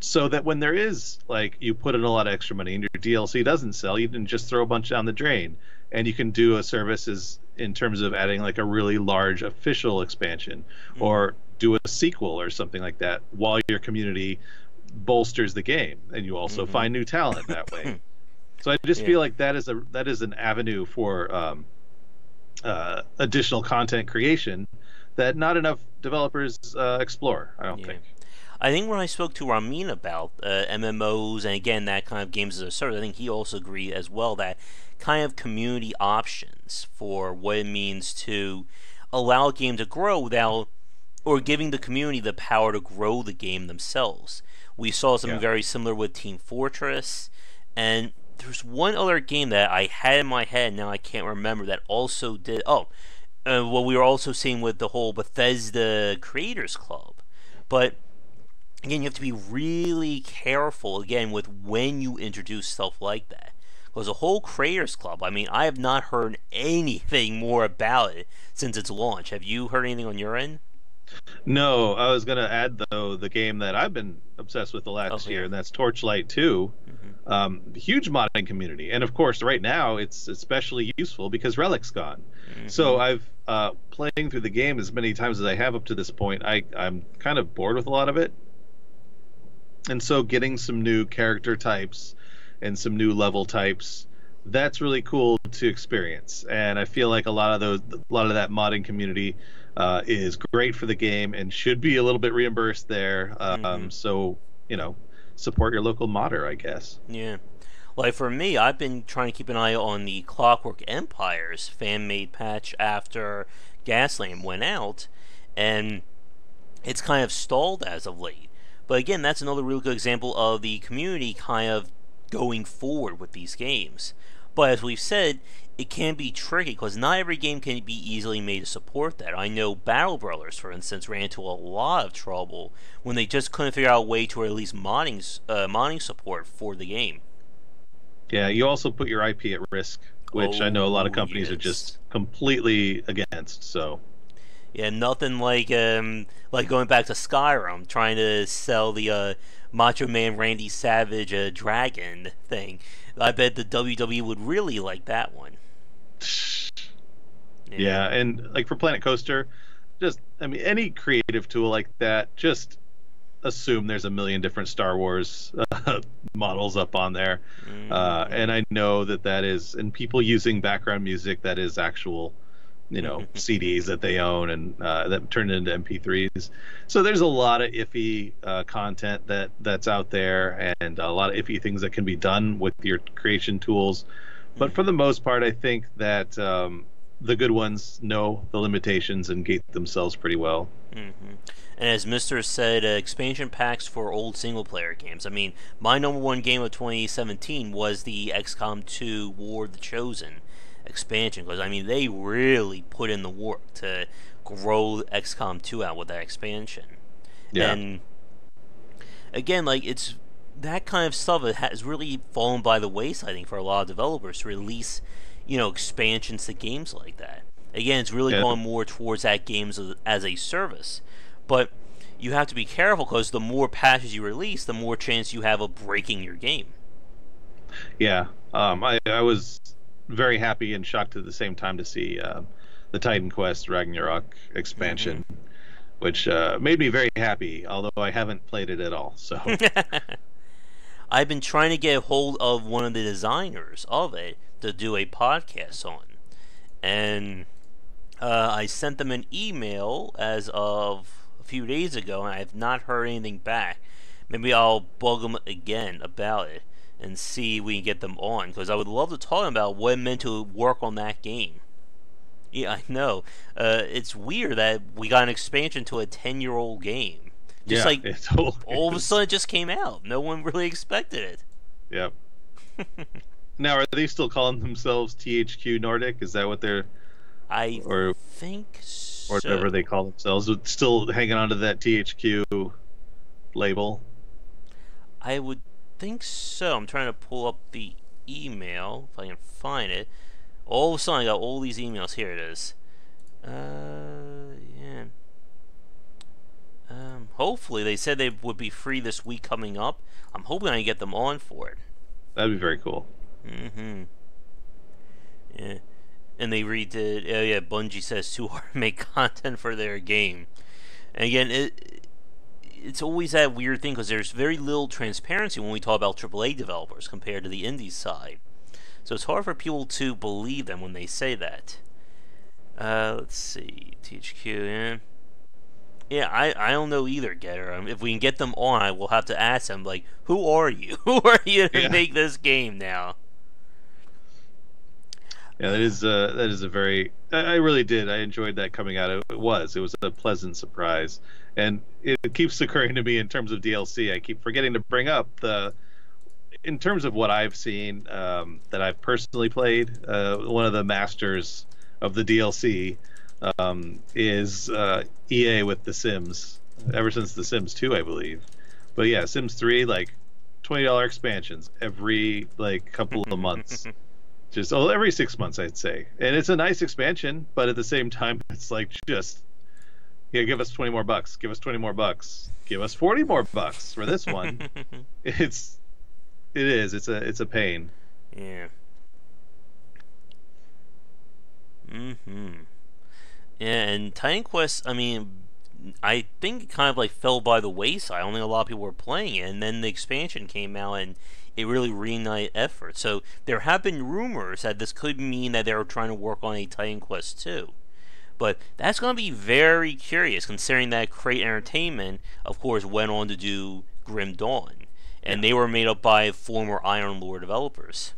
So that when there is, like, you put in a lot of extra money and your DLC doesn't sell, you can just throw a bunch down the drain, and you can do a service in terms of adding like a really large official expansion, or do a sequel or something like that while your community bolsters the game, and you also find new talent that way. So I just feel like that is an avenue for additional content creation that not enough developers explore, I don't think. I think when I spoke to Ramin about MMOs and again that kind of games as a service, I think he also agreed as well that kind of community options for what it means to allow a game to grow without, or giving the community the power to grow the game themselves. We saw something very similar with Team Fortress, and there's one other game that I had in my head, now I can't remember, that also did. What we were also seeing with the whole Bethesda Creators Club. But again, you have to be really careful again with when you introduce stuff like that. Because the whole Creators Club, I mean, I have not heard anything more about it since its launch. Have you heard anything on your end? No, I was going to add, though, the game that I've been obsessed with the last year, and that's Torchlight 2. Huge modding community. And, of course, right now it's especially useful because Relic's gone. So I've, playing through the game as many times as I have up to this point, I'm kind of bored with a lot of it. And so getting some new character types and some new level types, that's really cool to experience. And I feel like a lot of that modding community is great for the game and should be a little bit reimbursed there. So, support your local modder, I guess. Yeah. Like for me, I've been trying to keep an eye on the Clockwork Empire's fan-made patch after Gaslamp went out, and it's kind of stalled as of late. But again, that's another really good example of the community kind of going forward with these games. But as we've said, it can be tricky because not every game can be easily made to support that. I know Battle Brothers, for instance, ran into a lot of trouble when they just couldn't figure out a way to release modding support for the game. Yeah, you also put your IP at risk, which I know a lot of companies are just completely against. So. Yeah, nothing like going back to Skyrim, trying to sell the Macho Man Randy Savage dragon thing. I bet the WWE would really like that one. Yeah, and like for Planet Coaster, any creative tool like that, just assume there's a million different Star Wars models up on there. And I know that is, and people using background music that is actual CDs that they own and that turn into MP3s. So there's a lot of iffy content that's out there, and a lot of iffy things that can be done with your creation tools. But for the most part, I think that the good ones know the limitations and gate themselves pretty well. And as Mr. said, expansion packs for old single-player games. I mean, my number one game of 2017 was the XCOM 2 War of the Chosen expansion, because I mean they really put in the work to grow XCOM 2 out with that expansion. And again, like, it's that kind of stuff that has really fallen by the wayside, I think, for a lot of developers to release expansions to games like that. Again, it's really going more towards that games as a service, but you have to be careful because the more patches you release, the more chance you have of breaking your game. I was very happy and shocked at the same time to see the Titan Quest Ragnarok expansion, which made me very happy, although I haven't played it at all. So I've been trying to get a hold of one of the designers of it to do a podcast on, and I sent them an email as of a few days ago, and I have not heard anything back. Maybe I'll bug them again about it and see if we can get them on, because I would love to talk about what it meant to work on that game. Yeah, I know. It's weird that we got an expansion to a 10-year-old game. Just all of a sudden it just came out. No one really expected it. Yep. Now, are they still calling themselves THQ Nordic? Is that what they're... I think so. Or whatever they call themselves. Still hanging on to that THQ label? I would think so. I'm trying to pull up the email if I can find it. All of a sudden, I got all these emails. Here it is. Yeah. Hopefully, they said they would be free this week coming up. I'm hoping I can get them on for it. That'd be very cool. Mm-hmm. Yeah. And they redid. Yeah, Bungie says too hard to make content for their game. And again, it's always that weird thing because there's very little transparency when we talk about AAA developers compared to the indie side. So it's hard for people to believe them when they say that. Let's see, THQ. Yeah, I don't know either, Getter. If we can get them on, I will have to ask them, like, who are you? Who are you to make this game now? Yeah, that is a very. I really did. I enjoyed that coming out. It was a pleasant surprise, and it keeps occurring to me in terms of DLC. I keep forgetting to bring up in terms of what I've seen that I've personally played. One of the masters of the DLC is EA with The Sims. Ever since The Sims 2, I believe. But yeah, Sims 3, like $20 expansions every like couple of months. Just every 6 months, I'd say. And it's a nice expansion, but at the same time, it's like just, yeah, give us 20 more bucks. Give us 20 more bucks. Give us 40 more bucks for this one. It's a pain. Yeah. Yeah, and Titan Quest, I mean, I think it kind of like fell by the wayside. I don't think a lot of people were playing it, and then the expansion came out and it really reignited effort. So there have been rumors that this could mean that they're trying to work on a Titan Quest 2. But that's going to be very curious, considering that Crate Entertainment, of course, went on to do Grim Dawn, and they were made up by former Iron Lore developers.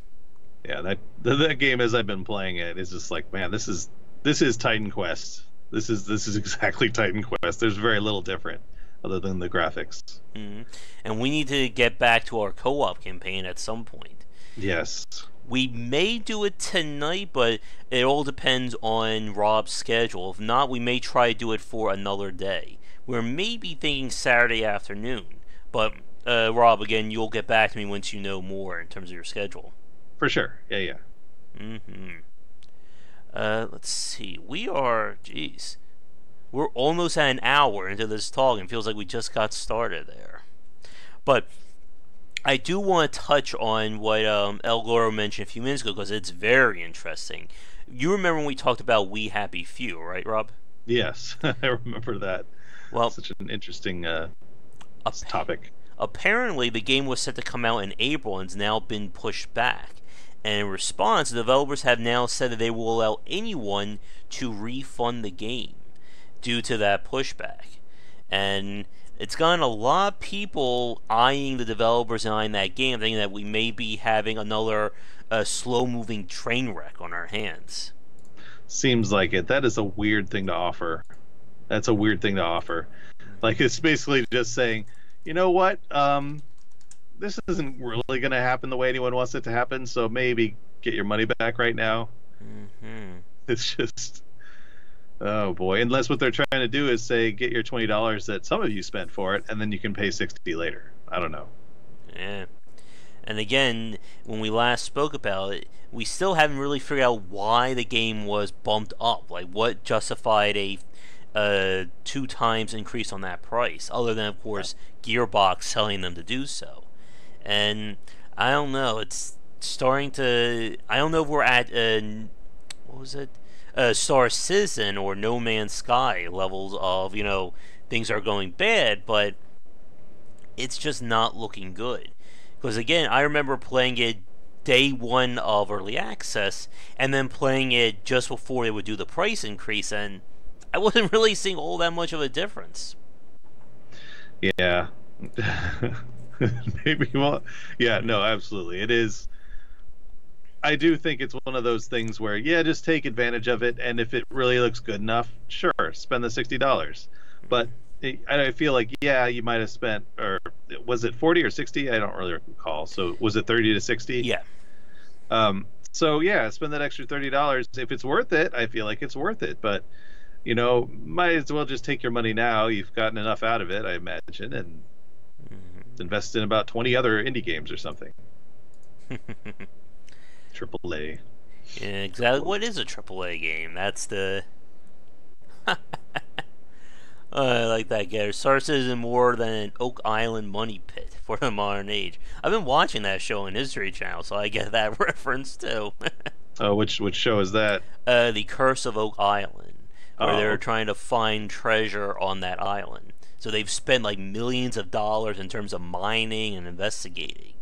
Yeah, that game, as I've been playing it, is just like, man, this is Titan Quest. This is exactly Titan Quest. There's very little different other than the graphics. Mm-hmm. And we need to get back to our co-op campaign at some point. Yes. We may do it tonight, but it all depends on Rob's schedule. If not, we may try to do it for another day. We're maybe thinking Saturday afternoon. But, Rob, again, you'll get back to me once you know more in terms of your schedule. For sure. Yeah. Mm-hmm. Let's see. We're almost at an hour into this talk, and it feels like we just got started there. But I do want to touch on what El Goro mentioned a few minutes ago, because it's very interesting. You remember when we talked about We Happy Few, right, Rob? Yes, I remember that. Well, such an interesting topic. Apparently, the game was set to come out in April and has now been pushed back. And in response, the developers have now said that they will allow anyone to refund the game due to that pushback. And it's gotten a lot of people eyeing the developers and eyeing that game, thinking that we may be having another slow-moving train wreck on our hands. Seems like it. That is a weird thing to offer. That's a weird thing to offer. Like, it's basically just saying, you know what? This isn't really going to happen the way anyone wants it to happen, so maybe get your money back right now. Mm-hmm. It's just, oh boy. Unless what they're trying to do is say, get your $20 that some of you spent for it, and then you can pay $60 later. I don't know. Yeah. And again, when we last spoke about it, we still haven't really figured out why the game was bumped up. Like, what justified a 2 times increase on that price, other than, of course, Gearbox telling them to do so. And I don't know, it's starting to, I don't know if we're at what was it, Star Citizen or No Man's Sky levels of, things are going bad, but it's just not looking good. Because again, I remember playing it day one of early access, and then playing it just before they would do the price increase, and I wasn't really seeing all that much of a difference. Yeah. Maybe. Well, yeah, no, absolutely. It is. I do think it's one of those things where, yeah, just take advantage of it, and if it really looks good enough, sure, spend the $60. But I feel like, yeah, you might have spent, or was it 40 or 60? I don't really recall. So was it 30 to 60? Yeah. So yeah, spend that extra $30. If it's worth it, I feel like it's worth it. But might as well just take your money now. You've gotten enough out of it, I imagine, and invest in about 20 other indie games or something. Triple A. Yeah, exactly. What is a AAA game? That's the. I like that guy. Star Citizen more than an Oak Island money pit for the modern age. I've been watching that show on History Channel, so I get that reference too. Oh, which show is that? The Curse of Oak Island, where Oh, they're okay. trying to find treasure on that island. So they've spent like millions of dollars in terms of mining and investigating,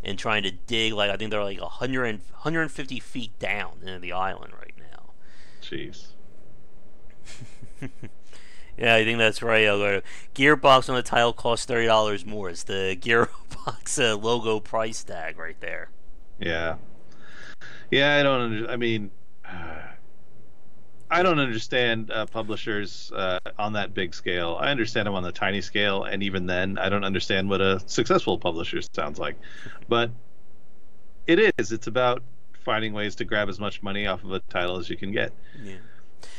and trying to dig. Like I think they're like 150 feet down into the island right now. Jeez. Yeah, I think that's right. Gearbox on the title costs $30 more. It's the Gearbox logo price tag right there. Yeah. Yeah, I don't. I mean, I don't understand publishers on that big scale. I understand them on the tiny scale, and even then, I don't understand what a successful publisher sounds like. But it is. It's about finding ways to grab as much money off of a title as you can get. Yeah.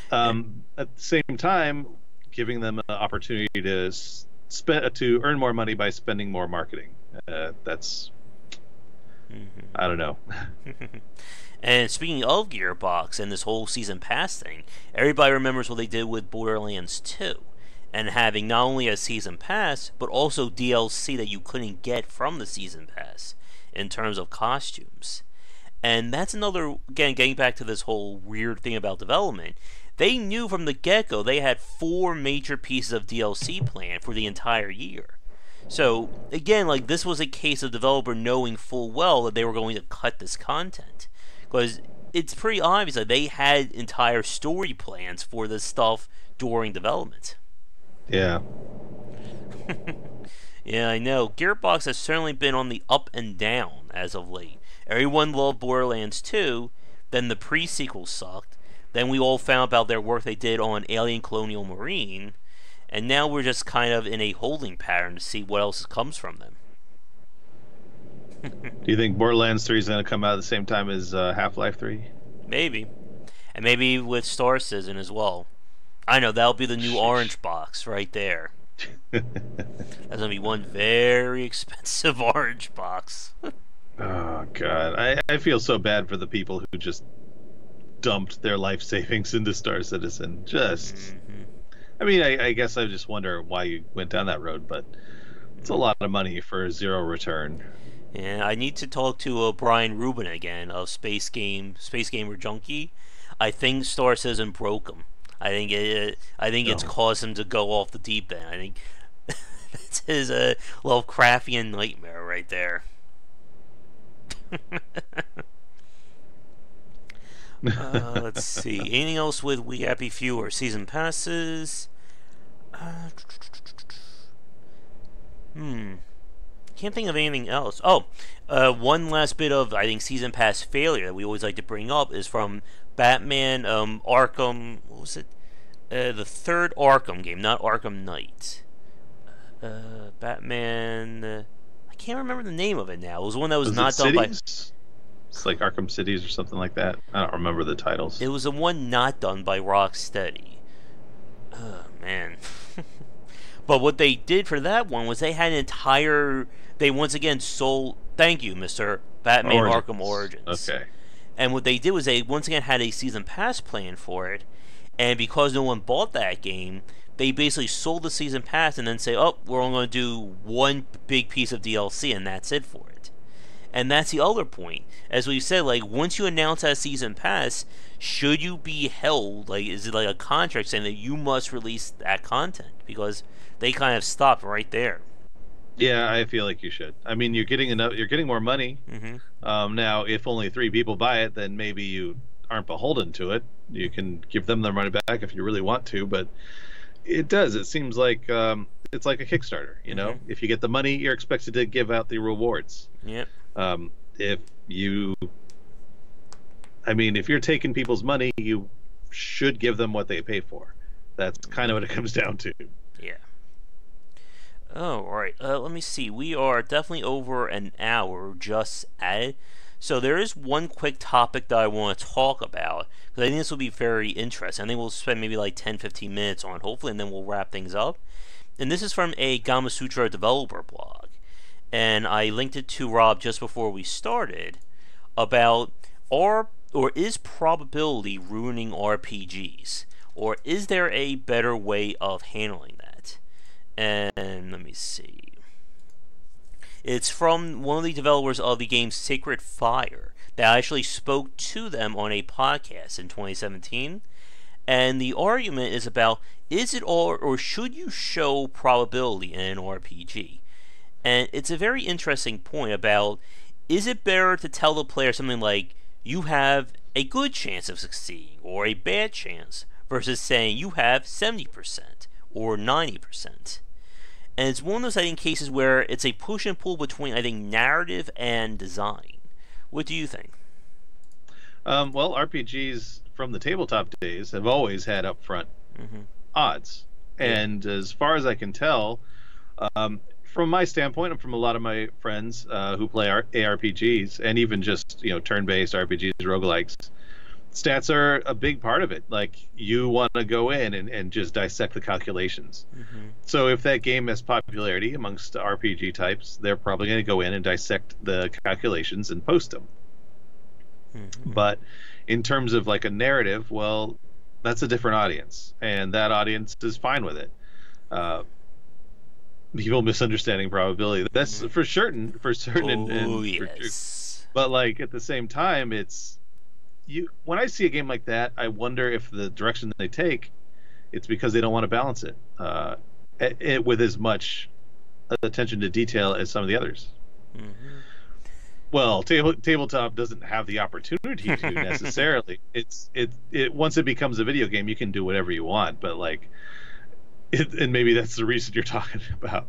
And, At the same time, giving them an opportunity to spend to earn more money by spending more marketing. That's I don't know. and speaking of Gearbox and this whole season pass thing, everybody remembers what they did with Borderlands 2. And having not only a season pass, but also DLC that you couldn't get from the season pass in terms of costumes. And that's another, again, getting back to this whole weird thing about development. They knew from the get-go they had 4 major pieces of DLC planned for the entire year. So, again, like, this was a case of developer knowing full well that they were going to cut this content. Because it's pretty obvious that they had entire story plans for this stuff during development. Yeah. Yeah, I know. Gearbox has certainly been on the up and down as of late. Everyone loved Borderlands 2, then the pre-sequel sucked, then we all found about their work they did on Alien Colonial Marine, and now we're just kind of in a holding pattern to see what else comes from them. Do you think Borderlands 3 is going to come out at the same time as Half-Life 3? Maybe. And maybe with Star Citizen as well. I know, that'll be the new Sheesh. orange box right there. That's going to be one very expensive orange box. Oh God, I feel so bad for the people who just dumped their life savings into Star Citizen. Just, I mean, I guess I just wonder why you went down that road, but it's a lot of money for zero return. And I need to talk to Brian Rubin again of Space Gamer Junkie. I think Star Citizen broke him. I think it's No. caused him to go off the deep end. I think that's his Lovecraftian nightmare right there. Let's see. Anything else with We Happy Few or season passes? Can't think of anything else. Oh, one last bit of, I think, season pass failure that we always like to bring up is from Batman Arkham. What was it? The third Arkham game, not Arkham Knight. Batman. I can't remember the name of it now. It was one that was Was not it done by. Cities? It's like Arkham Cities or something like that. I don't remember the titles. It was the one not done by Rocksteady. Oh man. But what they did for that one was they had an entire. They once again sold. Thank you, Mr. Batman Origins. Arkham Origins. Okay. And what they did was they once again had a season pass plan for it, and because no one bought that game, they basically sold the season pass and then say, "Oh, we're only going to do one big piece of DLC, and that's it for it." And that's the other point. As we said, like, once you announce that season pass, should you be held, like, is it like a contract saying that you must release that content? Because they kind of stopped right there. Yeah, I feel like you should. I mean, you're getting enough. You're getting more money. Now, if only 3 people buy it, then maybe you aren't beholden to it. You can give them their money back if you really want to. But it does. It seems like it's like a Kickstarter. You know, if you get the money, you're expected to give out the rewards. Yep. If you, I mean, if you're taking people's money, you should give them what they pay for. That's kind of what it comes down to. Yeah. Oh, right. Let me see. We are definitely over an hour just at. So there is one quick topic that I want to talk about, because I think this will be very interesting. I think we'll spend maybe like 10-15 minutes on it, hopefully, and then we'll wrap things up. And this is from a Gamasutra developer blog. and I linked it to Rob just before we started about are or is probability ruining RPGs, or is there a better way of handling that? And let me see. It's from one of the developers of the game Sacred Fire that actually spoke to them on a podcast in 2017. And the argument is about, is it all, or should you show probability in an RPG? And it's a very interesting point about, is it better to tell the player something like, you have a good chance of succeeding, or a bad chance, versus saying you have 70% or 90%. And it's one of those, I think, cases where it's a push and pull between, I think, narrative and design. What do you think? Well, RPGs from the tabletop days have always had upfront odds. And as far as I can tell, from my standpoint and from a lot of my friends who play ARPGs and even just turn-based RPGs, roguelikes, stats are a big part of it. Like, you want to go in and just dissect the calculations. So if that game has popularity amongst RPG types, they're probably going to go in and dissect the calculations and post them. But in terms of like a narrative, well, that's a different audience, and that audience is fine with it. People misunderstanding probability, that's for certain. Yes. But like at the same time, it's when I see a game like that, I wonder if the direction they take, it's because they don't want to balance it with as much attention to detail as some of the others. Well, tabletop doesn't have the opportunity to necessarily. It once it becomes a video game, you can do whatever you want. But like, and maybe that's the reason you're talking about.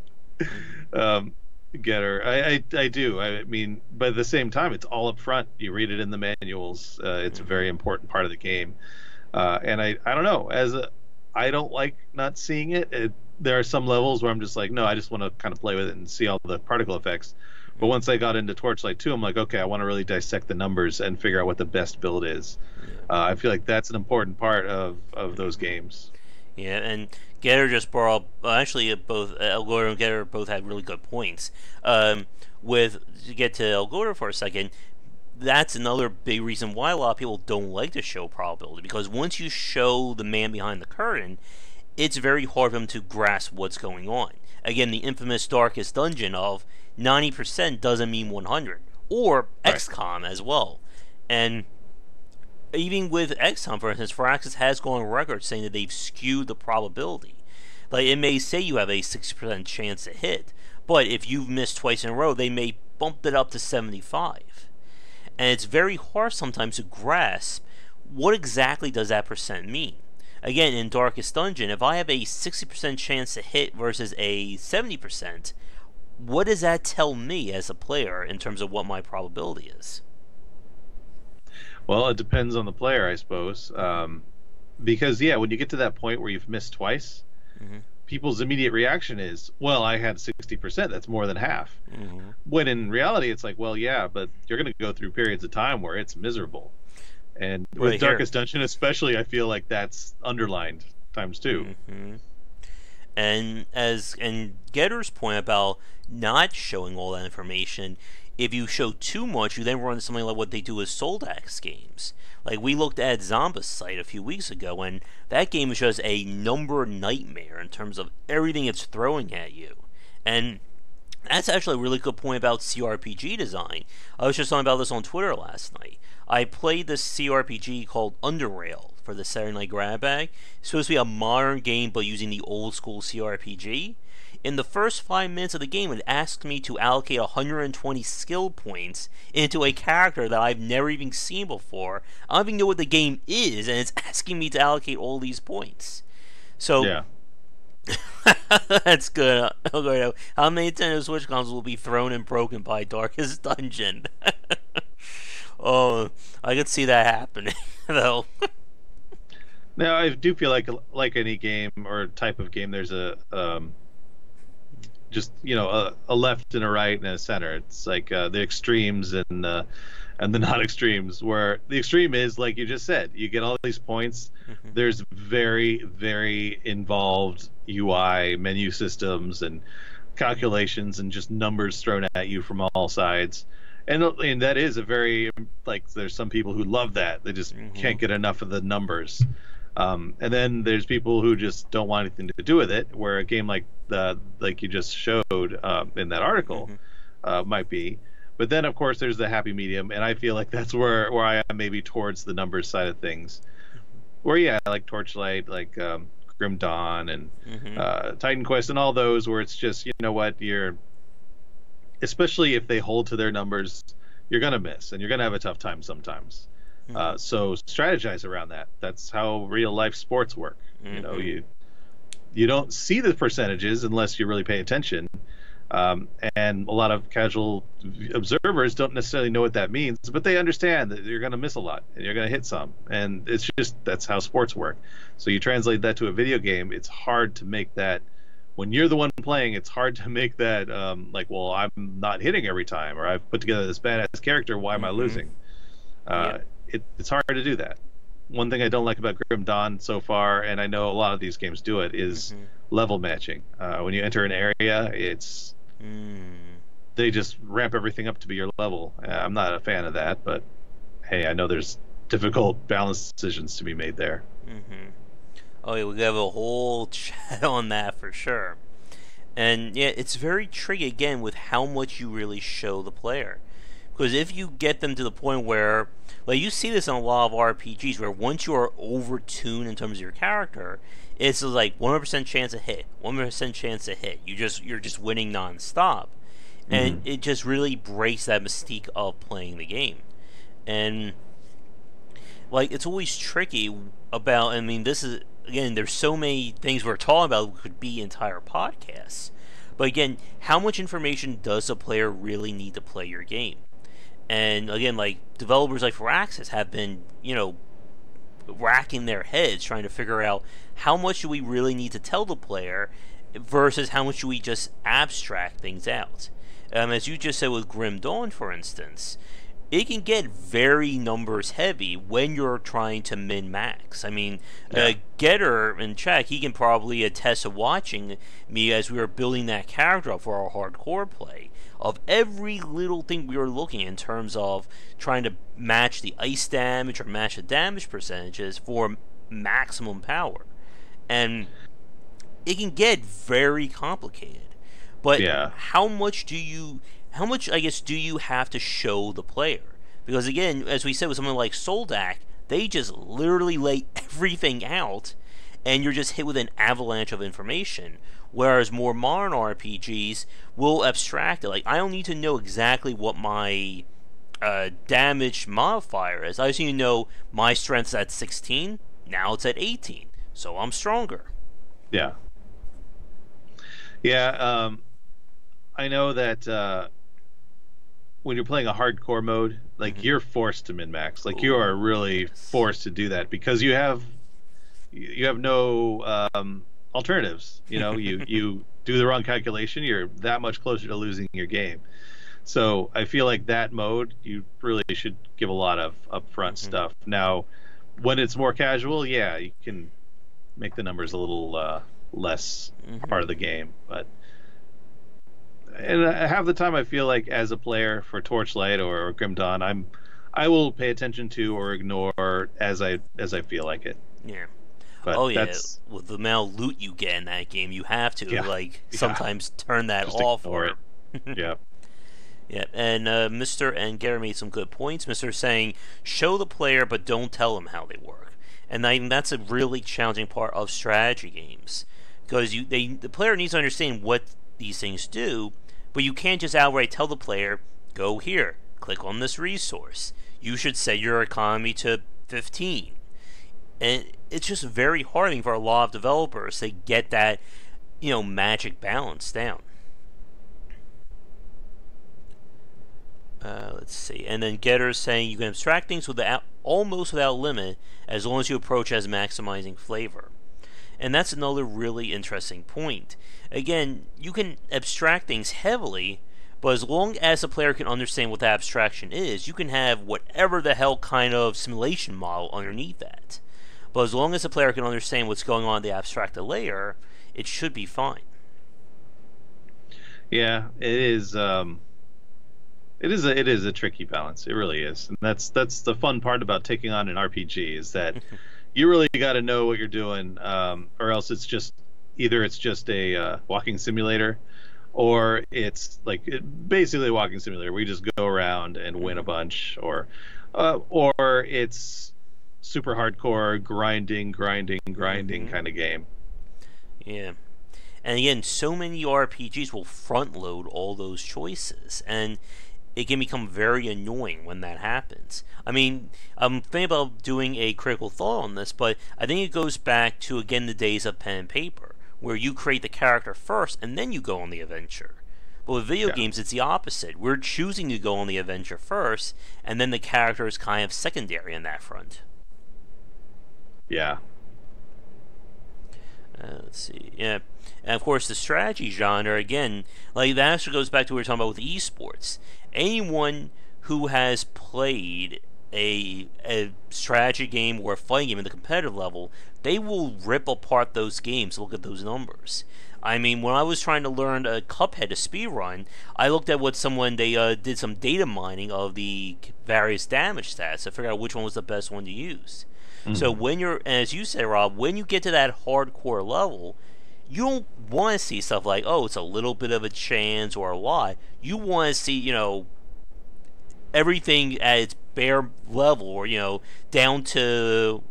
Getter, I do. I mean, but at the same time, it's all up front. You read it in the manuals. It's a very important part of the game. And I don't know. I don't like not seeing it. There are some levels where I'm just like, no, I just want to kind of play with it and see all the particle effects. But once I got into Torchlight 2, I'm like, okay, I want to really dissect the numbers and figure out what the best build is. I feel like that's an important part of those games. Yeah, and Getter just brought up, actually, both Elgordo and Getter both had really good points. To get to Elgordo for a second, that's another big reason why a lot of people don't like to show probability, because once you show the man behind the curtain, it's very hard for them to grasp what's going on. Again, the infamous Darkest Dungeon of 90% doesn't mean 100, or XCOM as well. And even with XCOM, for instance, Firaxis has gone on record saying that they've skewed the probability. Like, it may say you have a 60% chance to hit, but if you've missed twice in a row, they may bump it up to 75. And it's very hard sometimes to grasp what exactly does that percent mean. Again, in Darkest Dungeon, if I have a 60% chance to hit versus a 70%, what does that tell me as a player in terms of what my probability is? Well, it depends on the player, I suppose. Because, when you get to that point where you've missed twice, people's immediate reaction is, well, I had 60%, that's more than half. When in reality, it's like, well, yeah, but you're going to go through periods of time where it's miserable. And with Darkest Dungeon especially, I feel like that's underlined times two. And Getter's point about not showing all that information, if you show too much, you then run into something like what they do with Soldax games. Like, we looked at Zombicide a few weeks ago, and that game is just a number nightmare in terms of everything it's throwing at you. And that's actually a really good point about CRPG design. I was just talking about this on Twitter last night. I played this CRPG called Underrail for the Saturday Night Grab Bag. It's supposed to be a modern game, but using the old school CRPG. In the first 5 minutes of the game, it asked me to allocate 120 skill points into a character that I've never even seen before. I don't even know what the game is, and it's asking me to allocate all these points. So, yeah. That's good. How many Nintendo Switch consoles will be thrown and broken by Darkest Dungeon? Oh, I could see that happening, though. Now, I do feel like any game or type of game, there's a left and a right and a center. It's like the extremes and the not extremes, where the extreme is, like you just said, you get all these points. There's very, very involved UI menu systems and calculations and just numbers thrown at you from all sides. And that is a very, like, there's some people who love that. They just Mm-hmm. can't get enough of the numbers. And then there's people who just don't want anything to do with it, where a game like you just showed in that article Mm-hmm. might be. But then, of course, there's the happy medium, and I feel like that's where I am, maybe towards the numbers side of things. Where, yeah, like Torchlight, like Grim Dawn, and Mm-hmm. Titan Quest, and all those, where it's just, you know what, especially if they hold to their numbers, you're gonna miss, and you're gonna have a tough time sometimes. Mm-hmm. So strategize around that. That's how real life sports work. You know, Mm-hmm. you don't see the percentages unless you really pay attention. And a lot of casual observers don't necessarily know what that means, but they understand that you're going to miss a lot and you're going to hit some. And it's just, that's how sports work. So you translate that to a video game, it's hard to make that, when you're the one playing, it's hard to make that like, well, I'm not hitting every time, or I've put together this badass character, why am I Mm-hmm. losing? Yeah. It's hard to do that. One thing I don't like about Grim Dawn so far, and I know a lot of these games do it, is Mm-hmm. level matching. When you enter an area, Mm. they just ramp everything up to be your level. I'm not a fan of that, but hey, I know there's difficult balance decisions to be made there. Mm-hmm. Oh yeah, we have a whole chat on that for sure. And yeah, it's very tricky again with how much you really show the player. Because if you get them to the point where, like, you see this in a lot of RPGs, where once you are over-tuned in terms of your character, it's like 100% chance to hit, 100% chance to hit. You're just winning non-stop, and Mm-hmm. it just really breaks that mystique of playing the game. And like, it's always tricky about. I mean, this is, again, there's so many things we're talking about that could be entire podcasts. But again, how much information does a player really need to play your game? And again, like, developers like Firaxis have been, racking their heads trying to figure out how much do we really need to tell the player versus how much do we just abstract things out. As you just said with Grim Dawn, for instance, it can get very numbers heavy when you're trying to min max. I mean, Yeah. Getter in chat, he can probably attest to watching me as we were building that character up for our hardcore play. Of every little thing we were looking in terms of trying to match the ice damage or match the damage percentages for maximum power. And it can get very complicated. But Yeah. how much, I guess, do you have to show the player? Because again, as we said with someone like Soldak, they just literally lay everything out, and you're just hit with an avalanche of information. Whereas more modern RPGs will abstract it. Like, I don't need to know exactly what my damage modifier is. I just need to know my strength's at 16, now it's at 18, so I'm stronger. Yeah. Yeah. I know that when you're playing a hardcore mode, like, Mhm. you're forced to min max. Like, you Ooh, are really yes. forced to do that because you have no alternatives. You know, you do the wrong calculation, you're that much closer to losing your game. So I feel like that mode, you really should give a lot of upfront Mhm. stuff. Now, when it's more casual, yeah, you can make the numbers a little less Mhm. part of the game. But and half the time, I feel like as a player for Torchlight or Grim Dawn, I will pay attention to or ignore as I feel like it. Yeah. But Oh yeah, that's with the amount of loot you get in that game, you have to yeah, like yeah, sometimes turn that just off. ignore Or it. Yeah, yeah, and Mr. and Gary made some good points. Mr. saying, show the player, but don't tell them how they work, and I think that's a really challenging part of strategy games because the player needs to understand what these things do, but you can't just outright tell the player, go here, click on this resource. You should set your economy to 15. And it's just very hard, I think, for a lot of developers to get that, magic balance down. Let's see. And then Getter's saying you can abstract things almost without limit as long as you approach as maximizing flavor. And that's another really interesting point. Again, you can abstract things heavily, but as long as the player can understand what the abstraction is, you can have whatever the hell kind of simulation model underneath that. But as long as the player can understand what's going on in the abstracted layer, it should be fine. Yeah, it is a tricky balance. It really is, and that's the fun part about taking on an RPG is that you really got to know what you're doing, or else it's just either it's just a walking simulator, or it's like basically a walking simulator. We just go around and win a bunch, or it's super hardcore grinding Hmm. kind of game. Yeah. And again, so many RPGs will front load all those choices, and it can become very annoying when that happens. I mean, I'm thinking about doing a critical thought on this, but I think it goes back to, again, the days of pen and paper, where you create the character first and then you go on the adventure. But with video Yeah, games, it's the opposite. We're choosing to go on the adventure first, and then the character is kind of secondary in that front. yeah, Let's see. Yeah. And of course, the strategy genre, again, like that actually goes back to what we were talking about with esports. Anyone who has played a strategy game or a fighting game at the competitive level, they will rip apart those games. Look at those numbers. I mean, when I was trying to learn a Cuphead to speedrun, I looked at what someone they did some data mining of the various damage stats to figure out which one was the best one to use. So hmm when you're, as you said, Rob, when you get to that hardcore level, you don't want to see stuff like, oh, it's a little bit of a chance or a lie. You want to see, everything at its bare level, or down to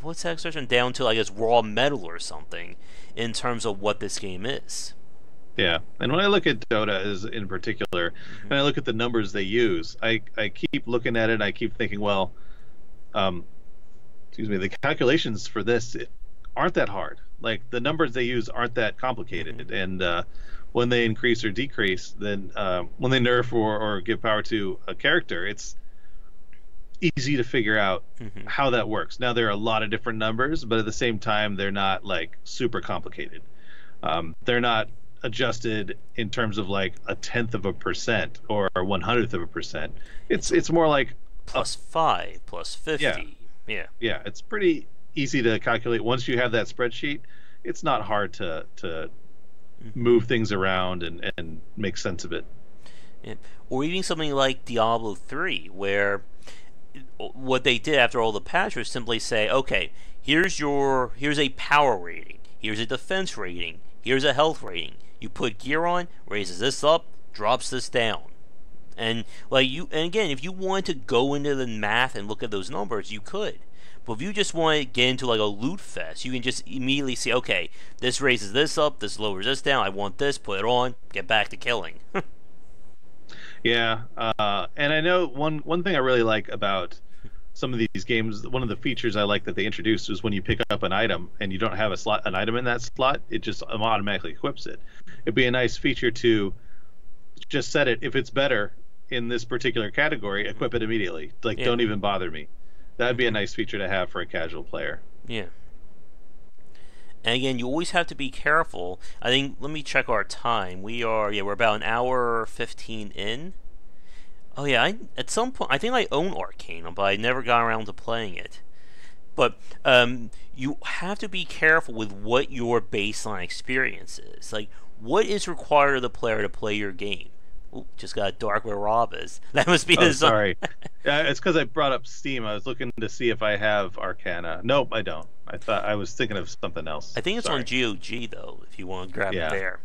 what's that expression? Down to, I guess, raw metal or something, in terms of what this game is. yeah. And when I look at Dota as in particular, Hmm. and I look at the numbers they use, I keep looking at it and I keep thinking, well, um, excuse me, the calculations for this aren't that hard. Like the numbers they use aren't that Hmm. complicated, and when they increase or decrease, then when they nerf or give power to a character, it's easy to figure out Hmm. how that works. Now there are a lot of different numbers, but at the same time, they're not like super complicated. They're not adjusted in terms of like a tenth of a percent or 100th of a percent. It's It's more like a, +5, plus yeah, 50. Yeah. yeah, it's pretty easy to calculate. Once you have that spreadsheet, it's not hard to Hmm. move things around and make sense of it. Yeah. Or even something like Diablo 3, where what they did after all the patches was simply say, okay, here's a power rating, here's a defense rating, here's a health rating. You put gear on, raises this up, drops this down. And and again, if you want to go into the math and look at those numbers, you could. But if you just want to get into like a loot fest, you can just immediately see, okay, this raises this up, this lowers this down. I want this, put it on, get back to killing. Yeah, and I know one thing I really like about some of these games, one of the features I like that they introduced is when you pick up an item and you don't have an item in that slot, it just automatically equips it. It'd be a nice feature to just set it if it's better in this particular category, equip it immediately. Like, Yeah. don't even bother me. That'd be a Hmm. nice feature to have for a casual player. Yeah. And again, you always have to be careful. I think, let me check our time. We're about an hour 15 in. Oh yeah, at some point I think I own Arcane, but I never got around to playing it. But you have to be careful with what your baseline experience is. Like, what is required of the player to play your game? Ooh, just got dark where Rob is. That must be Oh, the zone. sorry. It's because I brought up Steam. I was looking to see if I have Arcana. Nope, I don't. I was thinking of something else. I think it's on Sorry. GOG though, if you want to grab it Yeah. there.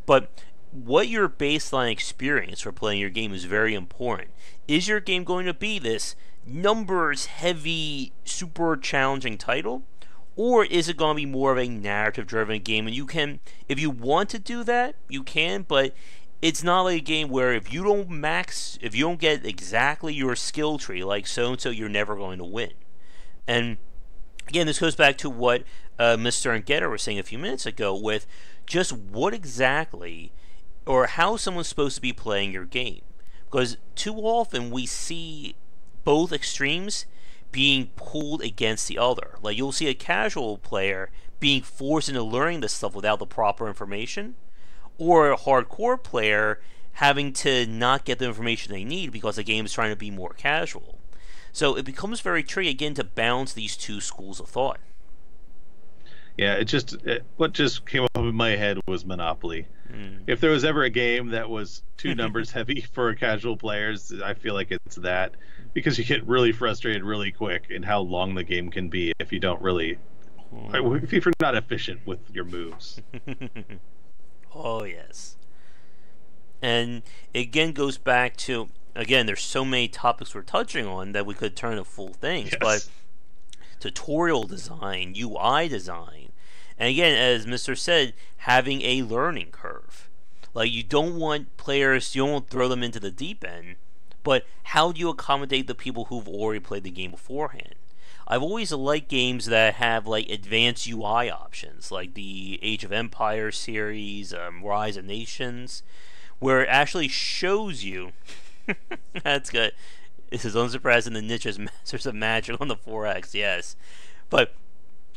But what your baseline experience for playing your game is very important. Is your game going to be this numbers heavy, super challenging title? Or is it going to be more of a narrative driven game? And you can, if you want to do that, you can, but it's not like a game where if you don't get exactly your skill tree, like so and so, you're never going to win. And again, this goes back to what Mr. and Getter were saying a few minutes ago with just what exactly or how someone's supposed to be playing your game. Because too often we see both extremes being pulled against the other. Like you'll see a casual player being forced into learning this stuff without the proper information, or a hardcore player having to not get the information they need because the game is trying to be more casual. So it becomes very tricky again to balance these two schools of thought. Yeah, what just came up in my head was Monopoly. Mm. If there was ever a game that was two numbers heavy for casual players, I feel like it's that, because you get really frustrated really quick in how long the game can be if you don't really, if you're not efficient with your moves. Oh yes. And it again goes back to, again, there's so many topics we're touching on that we could turn to full things, but Yes. tutorial design, UI design, and again, as Mr. said, having a learning curve. Like, you don't want players, you don't want to throw them into the deep end, but how do you accommodate the people who've already played the game beforehand? I've always liked games that have like advanced UI options, like the Age of Empires series, Rise of Nations, where it actually shows you. That's good. This is unsurprising. The niches Masters of Magic on the 4X, yes. But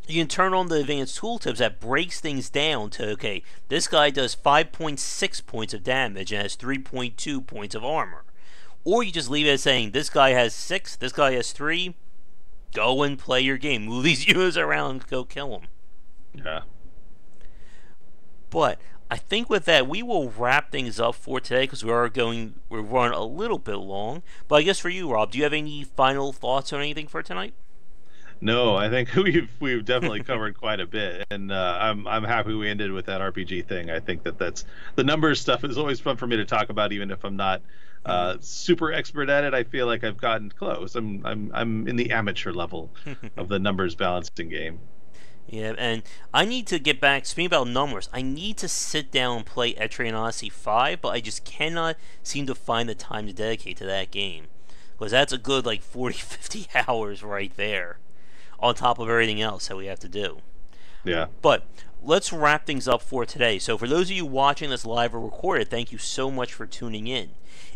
you can turn on the advanced tooltips that breaks things down to, okay, this guy does 5.6 points of damage and has 3.2 points of armor. Or you just leave it as saying, this guy has 6, this guy has 3, go and play your game. Move these units around and go kill them. Yeah. But I think with that, we will wrap things up for today because we're running a little bit long. But I guess for you, Rob, do you have any final thoughts on anything for tonight? No, I think we've definitely covered quite a bit, and I'm happy we ended with that RPG thing. I think that's the numbers stuff is always fun for me to talk about, even if I'm not super expert at it. I feel like I've gotten close. I'm in the amateur level of the numbers balancing game. Yeah, and I need to get back. Speaking about numbers, I need to sit down and play Etrian Odyssey 5, but I just cannot seem to find the time to dedicate to that game. Because that's a good, like, 40, 50 hours right there, on top of everything else that we have to do. Yeah. But let's wrap things up for today. So for those of you watching this live or recorded, thank you so much for tuning in.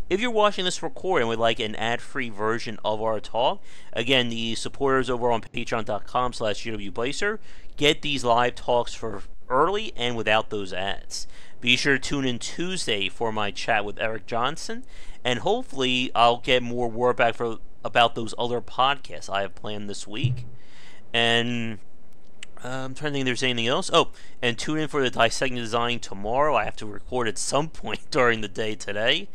If you're watching this recorded and would like an ad-free version of our talk, again, the supporters over on patreon.com/GWBlazer get these live talks for early and without those ads. Be sure to tune in Tuesday for my chat with Eric Johnson, and hopefully I'll get more word back about those other podcasts I have planned this week. And I'm trying to think if there's anything else. Oh, and tune in for the Dissecting Design tomorrow. I have to record at some point during the day today.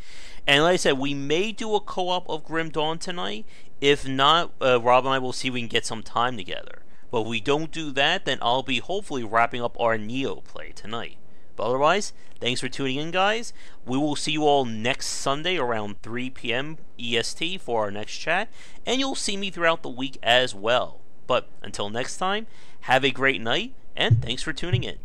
And like I said, we may do a co-op of Grim Dawn tonight. If not, Rob and I will see if we can get some time together. But if we don't do that, then I'll be hopefully wrapping up our Neo play tonight. But otherwise, thanks for tuning in, guys. We will see you all next Sunday around 3 p.m. EST for our next chat. And you'll see me throughout the week as well. But until next time, have a great night, and thanks for tuning in.